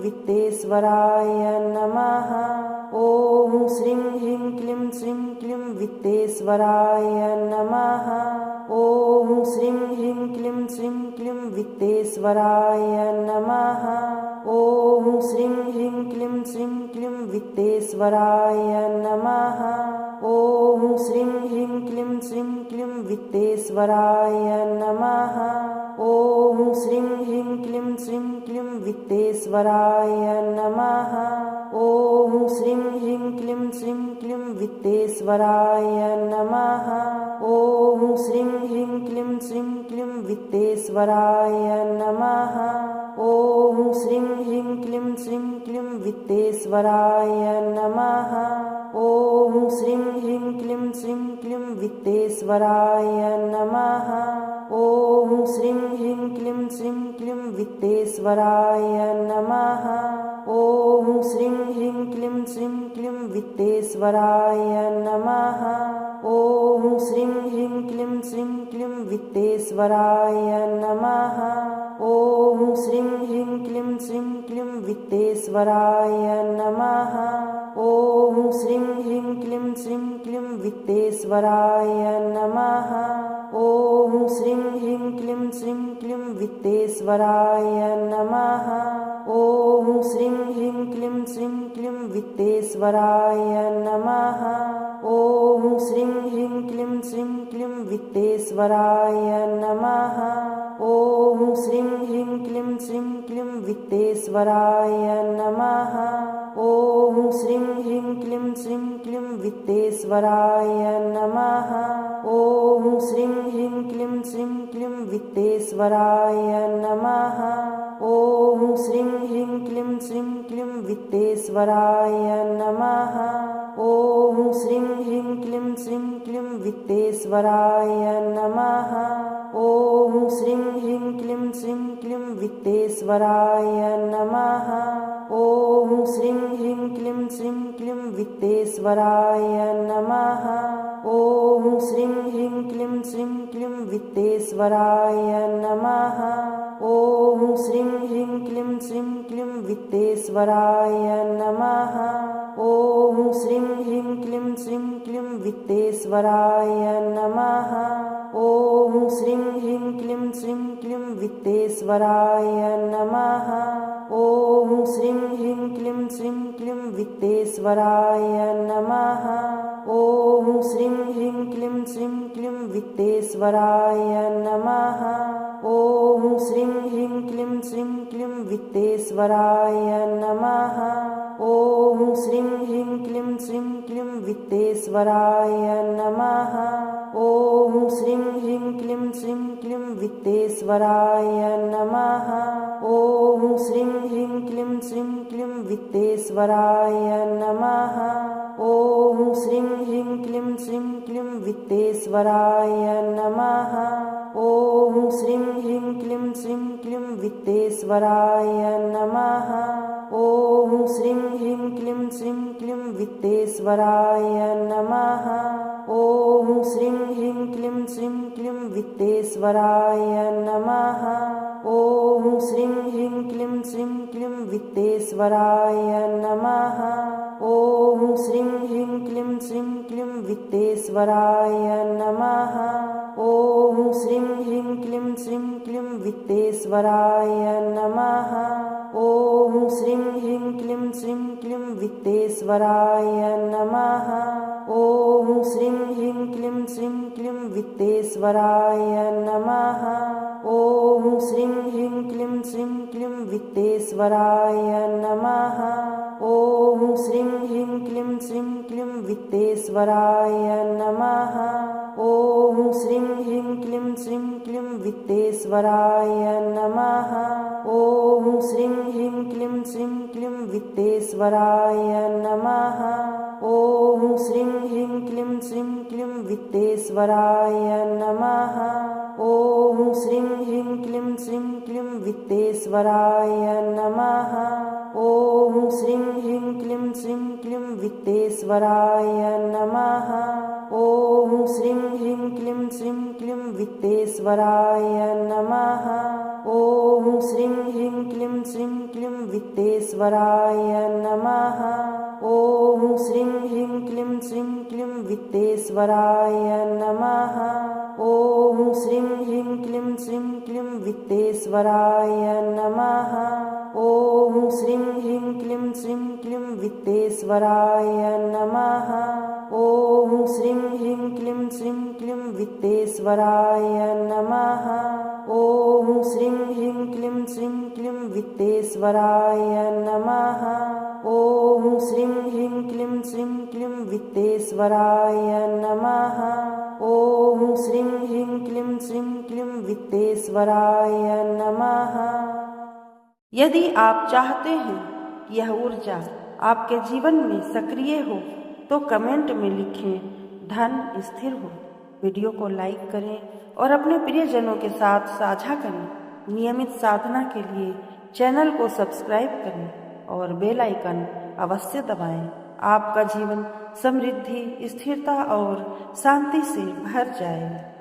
वित्तेश्वराय नमः। ॐ श्रीं ह्रीं क्लीं श्रीं क्लीं वित्तेश्वराय नमः। ॐ श्रीं ह्रीं क्लीं श्रीं क्लीं वित्तेश्वराय नमः। ॐ श्रीं ह्रीं क्लीं श्रीं क्लीं वित्तेश्वराय नमः। ॐ श्रीं ह्रीं क्लीं श्रीं क्लीं वित्तेश्वराय नमः। ॐ श्रीं ह्रीं क्लीं श्रीं क्लीं वित्तेश्वराय नमः। ॐ श्रीं ह्रीं क्लीं श्रीं क्लीं वित्तेश्वराय नमः। ॐ श्रीं ह्रीं क्लीं श्रीं क्लीं वित्तेश्वराय नमः। ॐ श्रीं ह्रीं क्लीं श्रीं क्लीं वित्तेश्वराय नमः। ॐ श्रीं ह्रीं क्लीं श्रीं क्लीं वित्तेश्वराय नमः। ॐ श्रीं ह्रीं क्लीं श्रीं क्लीं वित्तेश्वराय नमः। ॐ श्रीं ह्रीं क्लीं श्रीं क्लीं वित्तेश्वराय नमः। ॐ श्रीं ह्रीं क्लीं श्रीं क्लीं वित्तेश्वराय नमः। ॐ श्रीं ह्रीं क्लीं श्रीं क्लीं वित्तेश्वराय नमः। ॐ श्रीं ह्रीं क्लीं श्रीं क्लीं वित्तेश्वराय नमः। ॐ श्रीं ह्रीं क्लीं श्रीं क्लीं वित्तेश्वराय नमः। ॐ श्रीं ह्रीं क्लीं श्रीं क्लीं वित्तेश्वराय नमः। ॐ श्रीं ह्रीं क्लीं श्रीं क्लीं वित्तेश्वराय नमः। ॐ श्रीं ह्रीं क्लीं श्रीं क्लीं वित्तेश्वराय नमः। ॐ श्रीं ह्रीं क्लीं श्रीं क्लीं वित्तेश्वराय नमः। ॐ श्रीं ह्रीं क्लीं श्रीं क्लीं वित्तेश्वराय नमः। ॐ श्रीं ह्रीं क्लीं श्रीं क्लीं वित्तेश्वराय नमः। ॐ श्रीं ह्रीं क्लीं श्रीं क्लीं वित्तेश्वराय नमः। ॐ श्रीं ह्रीं क्लीं श्रीं क्लीं वित्तेश्वराय नमः। ॐ श्रीं ह्रीं क्लीं श्रीं क्लीं वित्तेश्वराय नमः। ॐ श्रीं ह्रीं क्लीं श्रीं क्लीं वित्तेश्वराय नमः। ॐ श्रीं ह्रीं क्लीं श्रीं क्लीं वित्तेश्वराय नमः। ॐ श्रीं ह्रीं क्लीं श्रीं क्लीं वित्तेश्वराय नमः। ॐ श्रीं ह्रीं क्लीं श्रीं क्लीं वित्तेश्वराय नमः। ॐ श्रीं ह्रीं क्लीं श्रीं क्लीं वित्तेश्वराय नमः। ॐ श्रीं ह्रीं क्लीं श्रीं क्लीं वित्तेश्वराय नमः। ॐ श्रीं ह्रीं क्लीं श्रीं क्लीं वित्तेश्वराय नमः। ॐ श्रीं ह्रीं क्लीं श्रीं क्लीं वित्तेश्वराय नमः। ॐ श्रीं ह्रीं क्लीं श्रीं क्लीं वित्तेश्वराय नमः। ॐ श्रीं ह्रीं क्लीं श्रीं क्लीं वित्तेश्वराय नमः। ॐ श्रीं ह्रीं क्लीं श्रीं क्लीं वित्तेश्वराय नमः। ॐ श्रीं ह्रीं क्लीं श्रीं क्लीं वित्तेश्वराय नमः। ॐ श्रीं ह्रीं क्लीं श्रीं क्लीं वित्तेश्वराय नमः। ॐ श्रीं ह्रीं क्लीं श्रीं क्लीं वित्तेश्वराय नमः। ॐ श्रीं ह्रीं क्लीं श्रीं क्लीं वित्तेश्वराय नमः। ॐ श्रीं ह्रीं क्लीं श्रीं क्लीं वित्तेश्वराय नमः। ॐ श्रीं ह्रीं क्लीं श्रीं क्लीं वित्तेश्वराय नमः। ॐ श्रीं ह्रीं क्लीं श्रीं क्लीं वित्तेश्वराय नमः। ॐ श्रीं ह्रीं क्लीं श्रीं क्लीं वित्तेश्वराय नमः। ॐ श्रीं ह्रीं क्लीं श्रीं क्लीं वित्तेश्वराय नमः। ॐ श्रीं ह्रीं क्लीं श्रीं क्लीं वित्तेश्वराय नमः। ॐ श्रीं ह्रीं क्लीं श्रीं क्लीं वित्तेश्वराय नमः। ॐ श्रीं ह्रीं क्लीं श्रीं क्लीं वित्तेश्वराय नमः। ॐ श्रीं ह्रीं क्लीं श्रीं क्लीं वित्तेश्वराय नमः। ॐ श्रीं ह्रीं क्लीं श्रीं क्लीं वित्तेश्वराय नमः। ओम श्रीं ह्रीं क्लीं श्रीं क्लीं वित्तेश्वराय नमः। ओम श्रीं ह्रीं क्लीं श्रीं क्लीं वित्तेश्वराय नमः। ओम श्रीं ह्रीं क्लीं श्रीं क्लीं वित्तेश्वराय नमः। ओम श्रीं ह्रीं क्लीं श्रीं क्लीं वित्तेश्वराय नमः। ओम श्रीं ह्रीं क्लीं श्रीं क्लीं वित्तेश्वराय नमः। ओम श्रीं ह्रीं क्लीं श्रीं क्लीं वित्तेश्वराय नमः। ओम श्रीं ह्रीं क्लीं श्रीं क्लीं वित्तेश्वराय नमः। ओम श्रीं ह्रीं क्लीं श्रीं क्लीं वित्तेश्वराय नमः। ओम श्रीं ह्रीं क्लीं श्रीं क्लीं वित्तेश्वराय नमः। ओम श्रीं ह्रीं क्लीं श्रीं क्लीं वित्तेश्वराय नमः। यदि आप चाहते हैं कि यह ऊर्जा आपके जीवन में सक्रिय हो तो कमेंट में लिखें धन स्थिर हो। वीडियो को लाइक करें और अपने प्रियजनों के साथ साझा करें। नियमित साधना के लिए चैनल को सब्सक्राइब करें और बेल आइकन अवश्य दबाएं। आपका जीवन समृद्धि, स्थिरता और शांति से भर जाए।